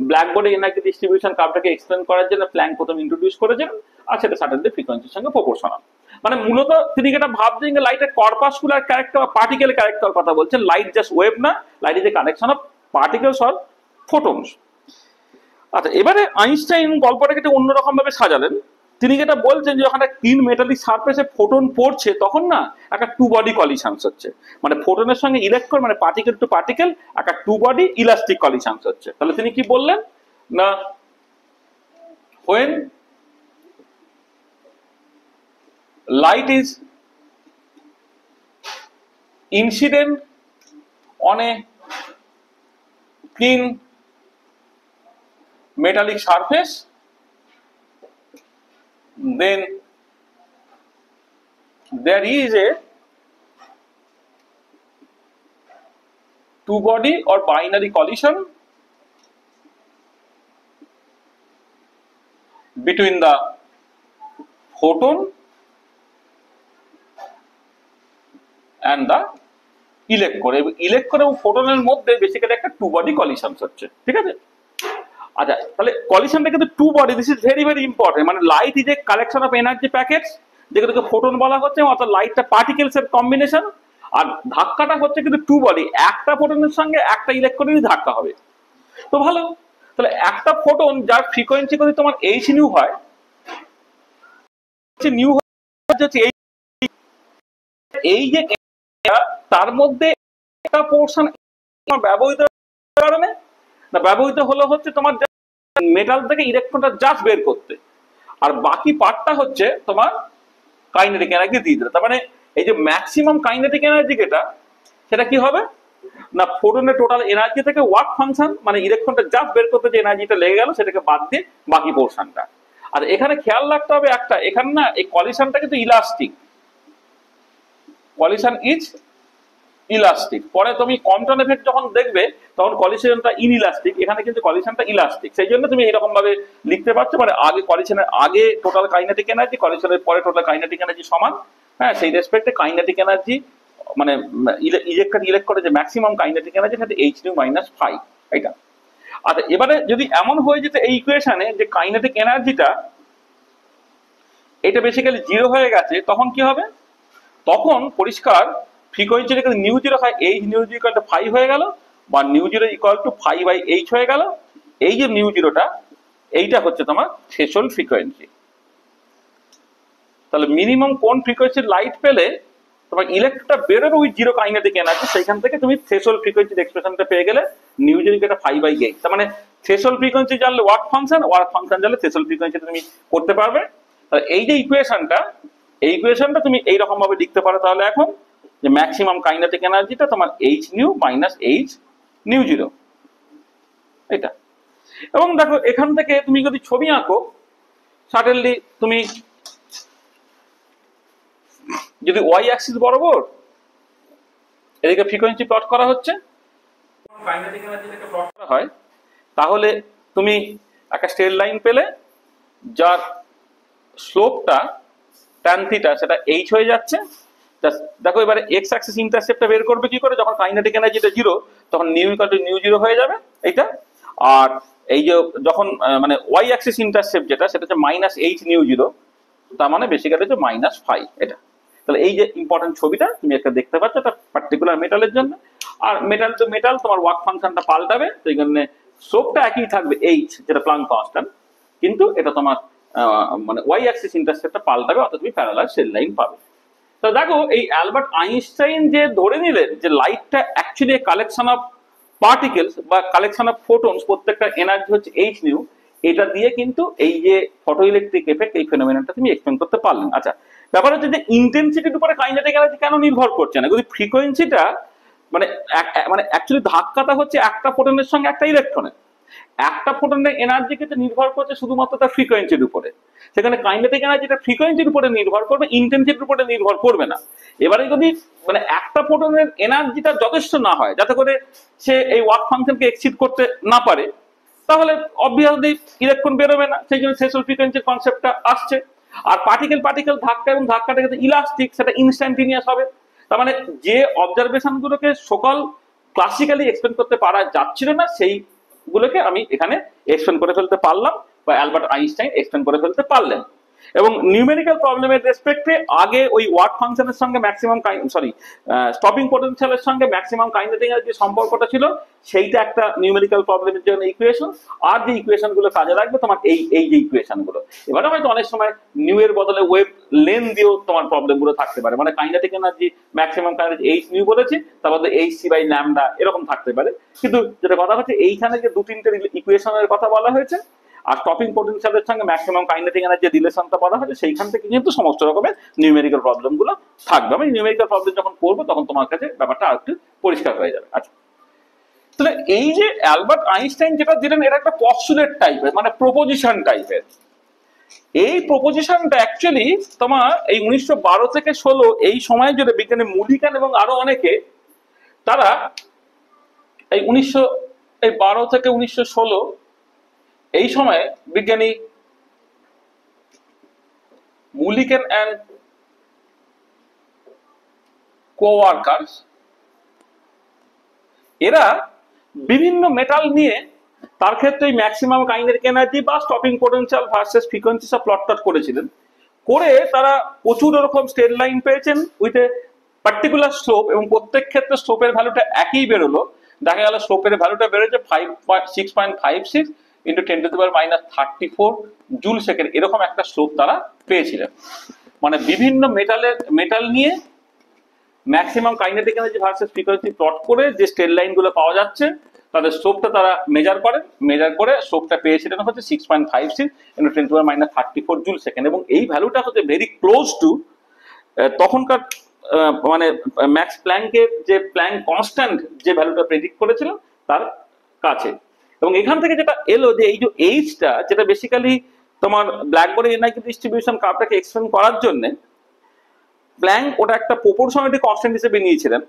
ব্ল্যাকবোর্ডে এনার্জি ডিস্ট্রিবিউশন কার্ভটাকে এক্সপ্লেন করার জন্য প্ল্যাঙ্ক প্রথম ইন্ট্রোডিউস করেছেন, আর সেটা সার্টেনলি ফ্রিকোয়েন্সির সঙ্গে প্রপোর্শনাল। মানে মূলত তিনি যেটা ভাবছেন যে লাইটের কর্পাসকুলার ক্যারেক্টার বা পার্টিকেল ক্যারেক্টার কথা বলছেন, লাইট জাস্ট ওয়েভ না, light is a collection of particles or photons. আচ্ছা, এবারে আইনস্টাইন গল্পটাকে একটু অন্যরকম ভাবে সাজালেন। তিনি যেটা বলছেন যে যখন একটা ক্লিন মেটালিক সারফেসে ফোটন পড়ছে তখন না একটা টু বডি কলিশনস হচ্ছে, মানে ফোটনের সঙ্গে ইলেকট্রন মানে পার্টিকেল টু পার্টিকেল একটা টু বডি ইলাস্টিক কলিশনস হচ্ছে। তাহলে তিনি কি বললেন না, when light is incident on a clean metallic surface, then there is a two body or binary collision between the photon and the electron. Electron এবং ফোটনের মধ্যে basically একটা টু বডি কলিশন হচ্ছে, ঠিক আছে? আচ্ছা, তাহলে কলিশনটা কিন্তু two body, this is very very important. মানে light is a collection of energy packets, যেগুলোকে ফোটন বলা হচ্ছে, অর্থাৎ লাইটটা পার্টিকেলস এর কম্বিনেশন, আর ধাক্কাটা হচ্ছে কিন্তু টু বডি, একটা ফোটনের সঙ্গে একটা ইলেকট্রনেরই ধাক্কা হবে। তো ভালো, তাহলে একটা ফোটন যার ফ্রিকোয়েন্সি যদি তোমার এইচ নিউ হয়, নিউ হচ্ছে এই যে তার মধ্যে একটা পোর্শন ব্যবহৃত কারণে না, ব্যবহৃত হলো হচ্ছে তোমার মেটাল থেকে ইলেকট্রনটা জাস্ট বের করতে, আর বাকি পার্টটা হচ্ছে তোমার কাইনেটিক এনার্জি দিয়ে দিল। তার মানে এই যে ম্যাক্সিমাম কাইনেটিক এনার্জি যেটা, সেটা কি হবে না, ফোটনের টোটাল এনার্জি থেকে ওয়ার্ক ফাংশন মানে ইলেকট্রনটা জাস্ট বের করতে যে এনার্জিটা লেগে গেল সেটাকে বাদ দিয়ে বাকি পোর্শনটা। আর এখানে খেয়াল রাখতে হবে একটা, এখানে না এই কলিশনটা কিন্তু ইলাস্টিক, কলিশন ইজ ইলাস্টিক। পরে তুমি কম্পটন এফেক্ট যখন দেখবে তখন কলিশনটা ইনইলাস্টিক, এখানে কিন্তু কলিশনটা ইলাস্টিক। সেই জন্য তুমি এরকম ভাবে লিখতে পারছো, মানে আগে কলিশনের আগে টোটাল কাইনেটিক এনার্জি, কলিশনের পরে টোটাল কাইনেটিক এনার্জি সমান। হ্যাঁ, সেই রেসপেক্টে কাইনেটিক এনার্জি মানে ইলেকট্রনের যে ম্যাক্সিমাম কাইনেটিক এনার্জি সেটা এইচ নিউ মাইনাস 5 এটা। আচ্ছা, এবারে যদি এমন হয়ে যেত এই ইকুয়েশনে যে কাইনেটিক এনার্জিটা এটা বেসিক্যালি জিরো হয়ে গেছে, তখন কি হবে? তখন পরিষ্কার ফ্রিকোয়েন্সি যদি নিউ জিরো হয়, H new zero equal to 5 হয়ে গেল, বা new zero equal to 5/h হয়ে গেল। এই যে নিউ জিরোটা, এইটা হচ্ছে তোমার থ্রেশহোল্ড ফ্রিকোয়েন্সি। তাহলে মিনিমাম কোন ফ্রিকোয়েন্সির লাইট পেলে তোমার ইলেকট্রনটা বেরোবে উইথ জিরো কাইনেটিক এনার্জি, সেইখান থেকে তুমি থ্রেশহোল্ড ফ্রিকোয়েন্সির এক্সপ্রেশনটা পেয়ে গেলে নিউজেনিক এটা 5/8। তার মানে থ্রেশহোল্ড ফ্রিকোয়েন্সি জানলে ওয়ার্ক ফাংশন জানলে থ্রেশহোল্ড ফ্রিকোয়েন্সিটা তুমি করতে পারবে। তাহলে এই যে ইকুয়েশনটা তুমি এইরকম ভাবে লিখতে পারো তাহলে এখন, যে ম্যাক্সিমাম কাইনেটিক এনার্জিটা তোমার H new minus H new zero, এটা। এবং দেখো এখান থেকে তুমি যদি ছবি আঁকো, সাডেনলি তুমি যদি ওয়াই অ্যাক্সিস বরাবর এদিকে ফ্রিকোয়েন্সি প্লট করা হচ্ছে, কাইনেটিক এনার্জিটাকে প্লট করা হয়, তাহলে তুমি একটা স্ট্রেট লাইন পেলে যার স্লোপটা ট্যান থিটা সেটা এইচ হয়ে যাচ্ছে। দেখো এবারে এক্স অ্যাক্সিস ইন্টারসেপ্টটা বের করবে কি করে, যখন কাইনেটিক এনার্জিটা জিরো তখন new equal to new zero হয়ে যাবে এইটা। আর এই যে যখন মানে ওয়াই অ্যাক্সিস ইন্টারসেপ্ট যেটা সেটা হচ্ছে মাইনাস এইচ নিউ জিরো, তার মানে বেসিক্যালি হচ্ছে -5 এটা। তাহলে এই যে ইম্পর্টেন্ট ছবিটা তুমি একটা দেখতে পাচ্ছ, এটা পার্টিকুলার মেটালের জন্য। আর মেটাল টু মেটাল তোমার ওয়ার্ক ফাংশনটা পাল্টাবে, সেই জন্য স্লোপটা একই থাকবে এইচ, যেটা প্লাঙ্ক কনস্ট্যান্ট, কিন্তু এটা তোমার মানে ওয়াই অ্যাক্সিস ইন্টারসেপ্টটা পাল্টাবে, অর্থাৎ তুমি প্যারালাল সেল লাইন পাবে। তো দেখো এই অ্যালবার্ট আইনস্টাইন যে ধরে নিলেন যে লাইটটা অ্যাকচুয়ালি কালেকশন অফ পার্টিকেলস বা কালেকশন অফ ফোটনস, প্রত্যেকটা এনার্জি হচ্ছে এইচ নিউ, এটা দিয়ে কিন্তু এই যে ফটো ইলেকট্রিক এফেক্ট এই ফেনোমেননটা তুমি এক্সপ্লেন করতে পারলেন। আচ্ছা, ব্যাপার হচ্ছে যে ইন্টেন্সিটির উপরে কাইনেটিক এনার্জি কেন নির্ভর করছে না, যদি ফ্রিকোয়েন্সিটা মানে মানে অ্যাকচুয়ালি ধাক্কাটা হচ্ছে একটা ফোটনের সঙ্গে একটা ইলেকট্রনের, একটা ফোটনের এনার্জি কিন্তু নির্ভর করছে শুধুমাত্র তার ফ্রিকোয়েন্সির উপরে, সেখানে কাইনেটিক এনার্জিটা ফ্রিকোয়েন্সির উপরে নির্ভর করবে, ইন্টেন্সিটির উপরে নির্ভর করবে না। এবারে যদি মানে একটা ফোটনের এনার্জিটা যথেষ্ট না হয় যাতে করে সে এই ওয়ার্ক ফাংশনকে এক্সিড করতে না পারে, তাহলে অবভিয়াসলি ইলেকট্রন বেরোবে না, সেই জন্য থ্রেশহোল্ড ফ্রিকোয়েন্সির কনসেপ্টটা আসছে। আর পার্টিকেল ধাক্কা, এবং ধাক্কাটা কিন্তু ইলাস্টিক, সেটা ইনস্ট্যান্টিনিয়াস হবে। তার মানে যে অবজারভেশন গুলোকে সকল ক্লাসিক্যালি এক্সপ্লেন করতে পারা যাচ্ছিল না, সেইগুলোকে আমি এখানে এক্সপ্লেন করে ফেলতে পারলাম, বা অ্যালবার্ট আইনস্টাইন এক্সপ্লেন করে ফেলতে পারলেন। এবং নিউমেরিক্যাল প্রবলেমের রেসপেক্টে আগে ওই ওয়ার্ক ফাংশনের সঙ্গে ম্যাক্সিমাম স্টপিং পোটেনশিয়ালের সঙ্গে ম্যাক্সিমাম কাইনেটিক এর যে সম্পর্কটা ছিল সেইটা একটা নিউমেরিক্যাল প্রবলেমের জন্য ইকুয়েশন, আর যে ইকুয়েশন গুলো কাজে লাগবে তোমার এই যে ইকুয়েশন গুলো। এবারে হয়তো অনেক সময় নিউ এর বদলে ওয়েভ লেন দিয়েও তোমার প্রবলেম গুলো থাকতে পারে, মানে kinetic energy maximum kinetic H new বলেছি, তার মধ্যে এইচ সি বাই ল্যামডা এরকম থাকতে পারে। কিন্তু যেটা কথা হচ্ছে এইখানে যে দু তিনটে ইকুয়েশনের কথা বলা হয়েছে আর স্টপিং পোটেনশিয়ালের সঙ্গে ম্যাক্সিমাম কাইনেটিক এনার্জি রিলেশনটা বলা হয়েছে, সেইখান থেকে কিন্তু সমস্ত রকমের নিউমেরিক্যাল প্রবলেম গুলো থাকবে। আমি নিউমেরিক্যাল প্রবলেম যখন করবো তখন তোমার কাছে ব্যাপারটা আরেকটু পরিষ্কার হয়ে যাবে। আচ্ছা, তাহলে এই যে অ্যালবার্ট আইনস্টাইন যেটা দিলেন এটা একটা পস্টুলেট টাইপের, মানে প্রপোজিশন টাইপের। এই প্রপোজিশনটা অ্যাকচুয়ালি তোমার এই 1912 থেকে 16 এই সময় জুড়ে বিজ্ঞানী মুলিকান এবং আরো অনেকে, তারা এই 1912 থেকে 1916 এই সময়ে বিজ্ঞানী মুলিকান অ্যান্ড কোওয়ার্কার্স এরা বিভিন্ন মেটাল নিয়ে তার ক্ষেত্রে ম্যাক্সিমাম কাইনেটিক এনার্জি বা স্টপিং পোটেনশিয়াল ভার্সেস ফ্রিকোয়েন্সি সব প্লট করেছিলেন। করে তারা প্রচুর এরকম স্ট্রেট লাইন পেয়েছেন উইথ এ পার্টিকুলার স্লোপ, এবং প্রত্যেক ক্ষেত্রে স্লোপের ভ্যালুটা একই বেরোলো। দেখা গেল স্লোপের ভ্যালুটা বেরোচ্ছে 6.56 ইন্টু 10⁻34 জুল সেকেন্ড, এরকম একটা স্লোপ তারা পেয়েছিলেন। মানে বিভিন্ন মেটাল নিয়ে maximum kinetic energy versus frequency plot করে যে স্ট্রেট লাইন গুলো পাওয়া যাচ্ছে তাদের স্লোপটা তারা মেজার করে স্লোপটা পেয়েছিলেন হচ্ছে 6.56 ইন্টু 10⁻34 জুল সেকেন্ড, এবং এই ভ্যালুটা হচ্ছে ভেরি ক্লোজ টু তখনকার মানে ম্যাক্স প্ল্যাঙ্কের যে প্ল্যাঙ্ক কনস্ট্যান্ট যে ভ্যালুটা প্রেডিক্ট করেছিল তার কাছে। এবং এখান থেকে যেটা এলো যে এই যে এইচটা, যেটা বেসিক্যালি তোমার ব্ল্যাকবোর্ডে এনআইকিউ ডিস্ট্রিবিউশন কার্ভটাকে এক্সপ্লেন করার জন্য প্ল্যাঙ্ক ওটা একটা প্রপোর্শনালিটি কনস্ট্যান্ট হিসেবে নিয়েছিলেন।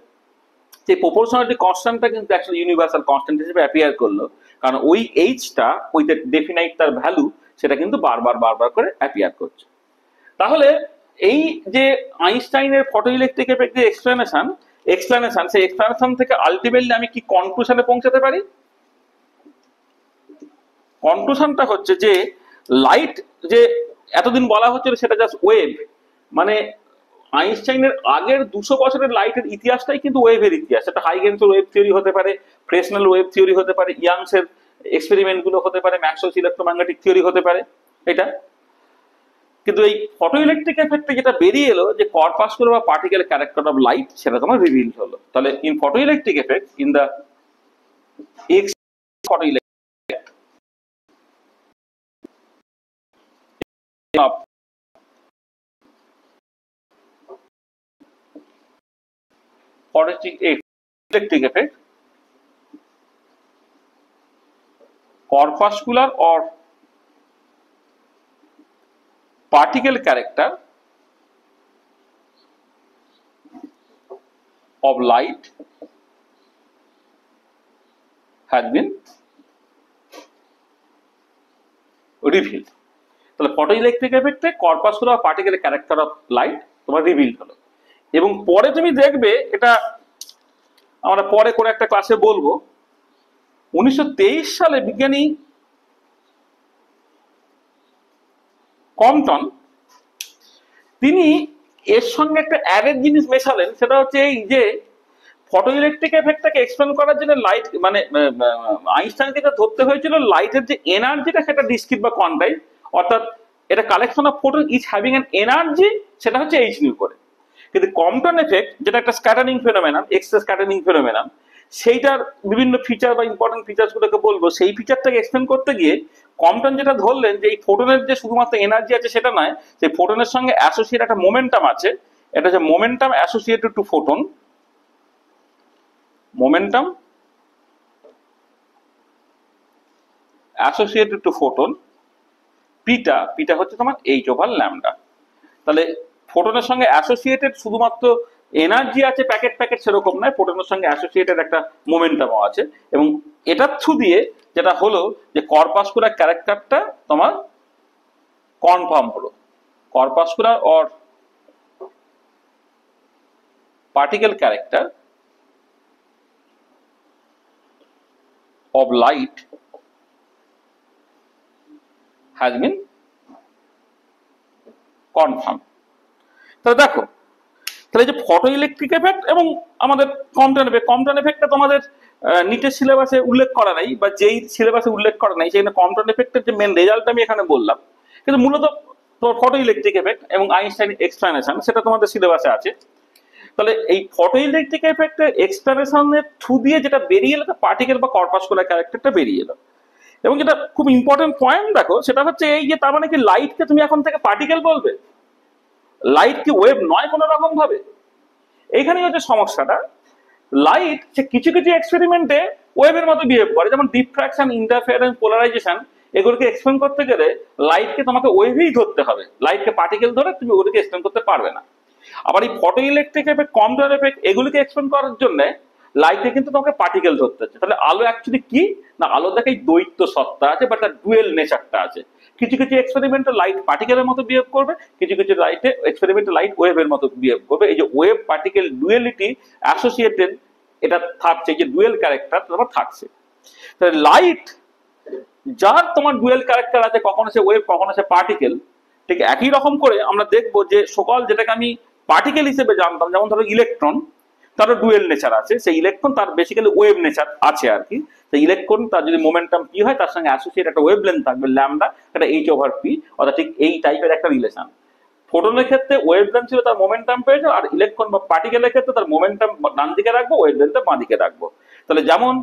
যে প্রপোর্শনালিটি কনস্ট্যান্টটা কিন্তু অ্যাকচুয়ালি ইউনিভার্সাল কনস্ট্যান্ট হিসেবে অ্যাপিয়ার করলো, কারণ ওই এইচটা ওই যে ডেফিনাইট তার ভ্যালু সেটা কিন্তু বারবার করে অ্যাপিয়ার করছে। তাহলে এই যে আইনস্টাইনের ফটো ইলেকট্রিক এফেক্ট যে এক্সপ্লেনেশন সেই এক্সপ্লেনেশন থেকে আলটিমেটলি আমি কি কনক্লুশনে পৌঁছাতে পারি? কনক্লুশনটা হচ্ছে যে লাইট যে এতদিন বলা হচ্ছিল সেটা জাস্ট ওয়েভ, মানে আইনস্টাইনের আগের 200 বছরের লাইটের ইতিহাসটাই কিন্তু ওয়েভের ইতিহাস। এটা হাইগেন্সের ওয়েভ থিওরি হতে পারে, ফ্রেসনেল ওয়েভ থিওরি হতে পারে, ইয়াংসের এক্সপেরিমেন্ট গুলো হতে পারে, ম্যাক্সওয়েলস ইলেকট্রোম্যাগনেটিক থিওরি হতে পারে। এটা কিন্তু এই ফটো ইলেকট্রিক এফেক্টে যেটা বেরিয়ে এলো যে কর্পাসকুলার বা পার্টিকেল ক্যারেক্টার অফ লাইট, সেটা তোমার রিভিল হলো। তাহলে in photo electric effect, in the x photo electric electric effect, corpuscular or particle character of light has been revealed. তাহলে ফটো ইলেকট্রিক এফেক্টে corpuscular particle character of light তোমার reveal হলো। এবং পরে তুমি দেখবে, এটা আমরা পরে কোনো একটা ক্লাসে বলবো, 1923 সালে বিজ্ঞানী কম্পটন তিনি এর সঙ্গে একটা অ্যাডেড জিনিস মেশালেন, সেটা হচ্ছে এই যে ফটো ইলেকট্রিক এফেক্টটাকে এক্সপ্লেন করার জন্য লাইট মানে আইনস্টাইনকে যেটা ধরতে হয়েছিল লাইটের যে এনার্জিটা সেটা ডিসক্রিট বা কোয়ান্টাইজ, অর্থাৎ এটা collection of photon is having an energy, সেটা হচ্ছে এইচ নিউ করে। কিন্তু কম্পটন এফেক্ট যেটা একটা scattering phenomenon, x-ray scattering phenomenon, সেইটার বিভিন্ন ফিচার বা ইম্পর্টেন্ট ফিচার্স গুলোকে বলবো, সেই ফিচারটাকে এক্সপ্লেন করতে গিয়ে কম্পটন যেটা ধরলেন যে এই ফোটনের যে শুধুমাত্র এনার্জি আছে সেটা নয়, সেই ফোটনের সঙ্গে অ্যাসোসিয়েট একটা মোমেন্টাম আছে, এটা হচ্ছে momentum associated to photon, momentum associated to photon, পিটা হচ্ছে তোমার h/λ। তাহলে ফোটনের সঙ্গে অ্যাসোসিয়েটেড শুধুমাত্র এনার্জি আছে প্যাকেট সেরকম নয়, ফোটনের সঙ্গে অ্যাসোসিয়েটেড একটা মোমেন্টামও আছে। এবং এটার থ্রু দিয়ে যেটা হলো যে কর্পাসকুলার ক্যারেক্টারটা তোমার কনফার্ম হলো। Corpuscular or particle character of light has been confirmed. তাহলে দেখো, তাহলে যে ফটো ইলেকট্রিক এফেক্ট এবং আমাদের কম্পটন এফেক্টটা তোমাদের নিটের সিলেবাসে উল্লেখ করা নাই, বা যেই সিলেবাসে উল্লেখ করা নাই সেখানে কম্পটন এফেক্টের যে মেন রেজাল্ট আমি এখানে বললাম, কিন্তু মূলত তোমার ফটো ইলেকট্রিক এফেক্ট এবং আইনস্টাইন এক্সপ্লানেশন সেটা তোমাদের সিলেবাসে আছে। তাহলে এই ফটো ইলেকট্রিক এফেক্টের এক্সপ্লানেশনের থ্রু দিয়ে যেটা বেরিয়ে এলো পার্টিকেল বা কর্পাসকুলার ক্যারেক্টারটা বেরিয়ে এলো। এবং যেটা খুব ইম্পর্টেন্ট পয়েন্ট দেখো, সেটা হচ্ছে এই যে তার মানে কি লাইটকে তুমি এখন থেকে পার্টিকেল বলবে? লাইট কি ওয়েভ নয় কোনো রকম ভাবে? এইখানেই হচ্ছে সমস্যাটা। লাইট সে কিছু কিছু এক্সপেরিমেন্টে ওয়েভের মতো বিহেভ করে, যেমন ডিফ্র্যাকশন, ইন্টারফেয়ারেন্স, পোলারাইজেশন, এগুলোকে এক্সপ্লেন করতে গেলে লাইটকে তোমাকে ওয়েভেই ধরতে হবে, লাইটকে পার্টিকেল ধরে তুমি ওগুলোকে এক্সপ্লেন করতে পারবে না। আবার এই photo electric effect, Compton effect, এগুলিকে এক্সপ্লেন করার জন্য লাইটে কিন্তু তোমাকে পার্টিকেল ধরতে হচ্ছে। তাহলে আলো অ্যাকচুয়ালি কি না, আলো দেখে দ্বৈত সত্তা আছে বা তার ডুয়েল নেচারটা আছে। কিছু কিছু এক্সপেরিমেন্টে লাইট পার্টিকেলের মতো বিহেভ করবে, কিছু কিছু এক্সপেরিমেন্টে লাইট ওয়েভের মতো বিহেভ করবে। এই যে ওয়েভ পার্টিকেল ডুয়েলিটি অ্যাসোসিয়েটেড, এটা থাকছে, যে ডুয়েল ক্যারেক্টার তোমার থাকছে। তাহলে লাইট যার তোমার ডুয়েল ক্যারেক্টার আছে, কখনো সে ওয়েভ কখনো সে পার্টিকেল, ঠিক একই রকম করে আমরা দেখবো যে সকল যেটাকে আমি পার্টিকেল হিসেবে জানতাম, যেমন ধরো ইলেকট্রন, তারও ডুয়েল নেচার আছে। সেই ইলেকট্রন তার বেসিক্যালি ওয়েভ নেচার আছে আর কি। সেই ইলেকট্রন তার যদি মোমেন্টাম পি হয়, তার সঙ্গে অ্যাসোসিয়েট একটা ওয়েভ লেন্থ থাকবে ল্যামডা, একটা h/p, অর্থাৎ ঠিক এই টাইপের একটা রিলেশন। ফোটনের ক্ষেত্রে ওয়েভ লেন্থ ছিল, তার মোমেন্টাম পেয়েছে, আর ইলেকট্রন বা পার্টিকেলের ক্ষেত্রে তার মোমেন্টাম ডান দিকে রাখবো, ওয়েভ লেন্থটা বাঁ দিকে রাখবো। তাহলে যেমন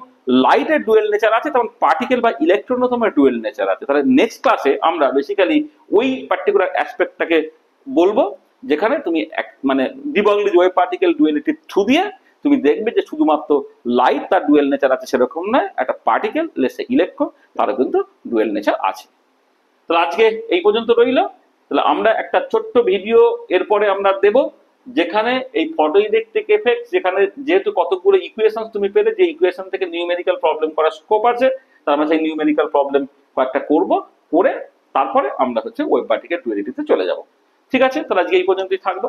লাইটের ডুয়েল নেচার আছে, তেমন পার্টিকেল বা ইলেকট্রনও তোমার ডুয়েল নেচার আছে। তাহলে নেক্সট ক্লাসে আমরা বেসিক্যালি ওই পার্টিকুলার অ্যাসপেক্টটাকে বলবো, যেখানে তুমি মানে ডিবগলি ওয়েভ পার্টিকেল ডুয়েলিটির থ্রু দিয়ে তুমি দেখবে যে শুধুমাত্র লাইট তার ডুয়েল নেচার আছে সেরকম নয়, একটা পার্টিকেল লেটস সে ইলেকট্রন, তারও কিন্তু ডুয়েল নেচার আছে। তাহলে আজকে এই পর্যন্ত রইল। তাহলে আমরা একটা ছোট্ট ভিডিও এরপরে আমরা দেব, যেখানে এই ফটো ইলেকট্রিক এফেক্ট, যেখানে যেহেতু কতগুলো ইকুয়েশন তুমি পেলে, যে ইকুয়েশন থেকে নিউমেরিক্যাল প্রবলেম করার স্কোপ আছে, তার আমরা সেই নিউমেরিক্যাল প্রবলেম কয়েকটা করে তারপরে আমরা হচ্ছে ওয়েভ পার্টিকেল ডুয়ালিটিতে চলে যাব। ঠিক আছে, তাহলে আজকে এই পর্যন্তই থাকবো।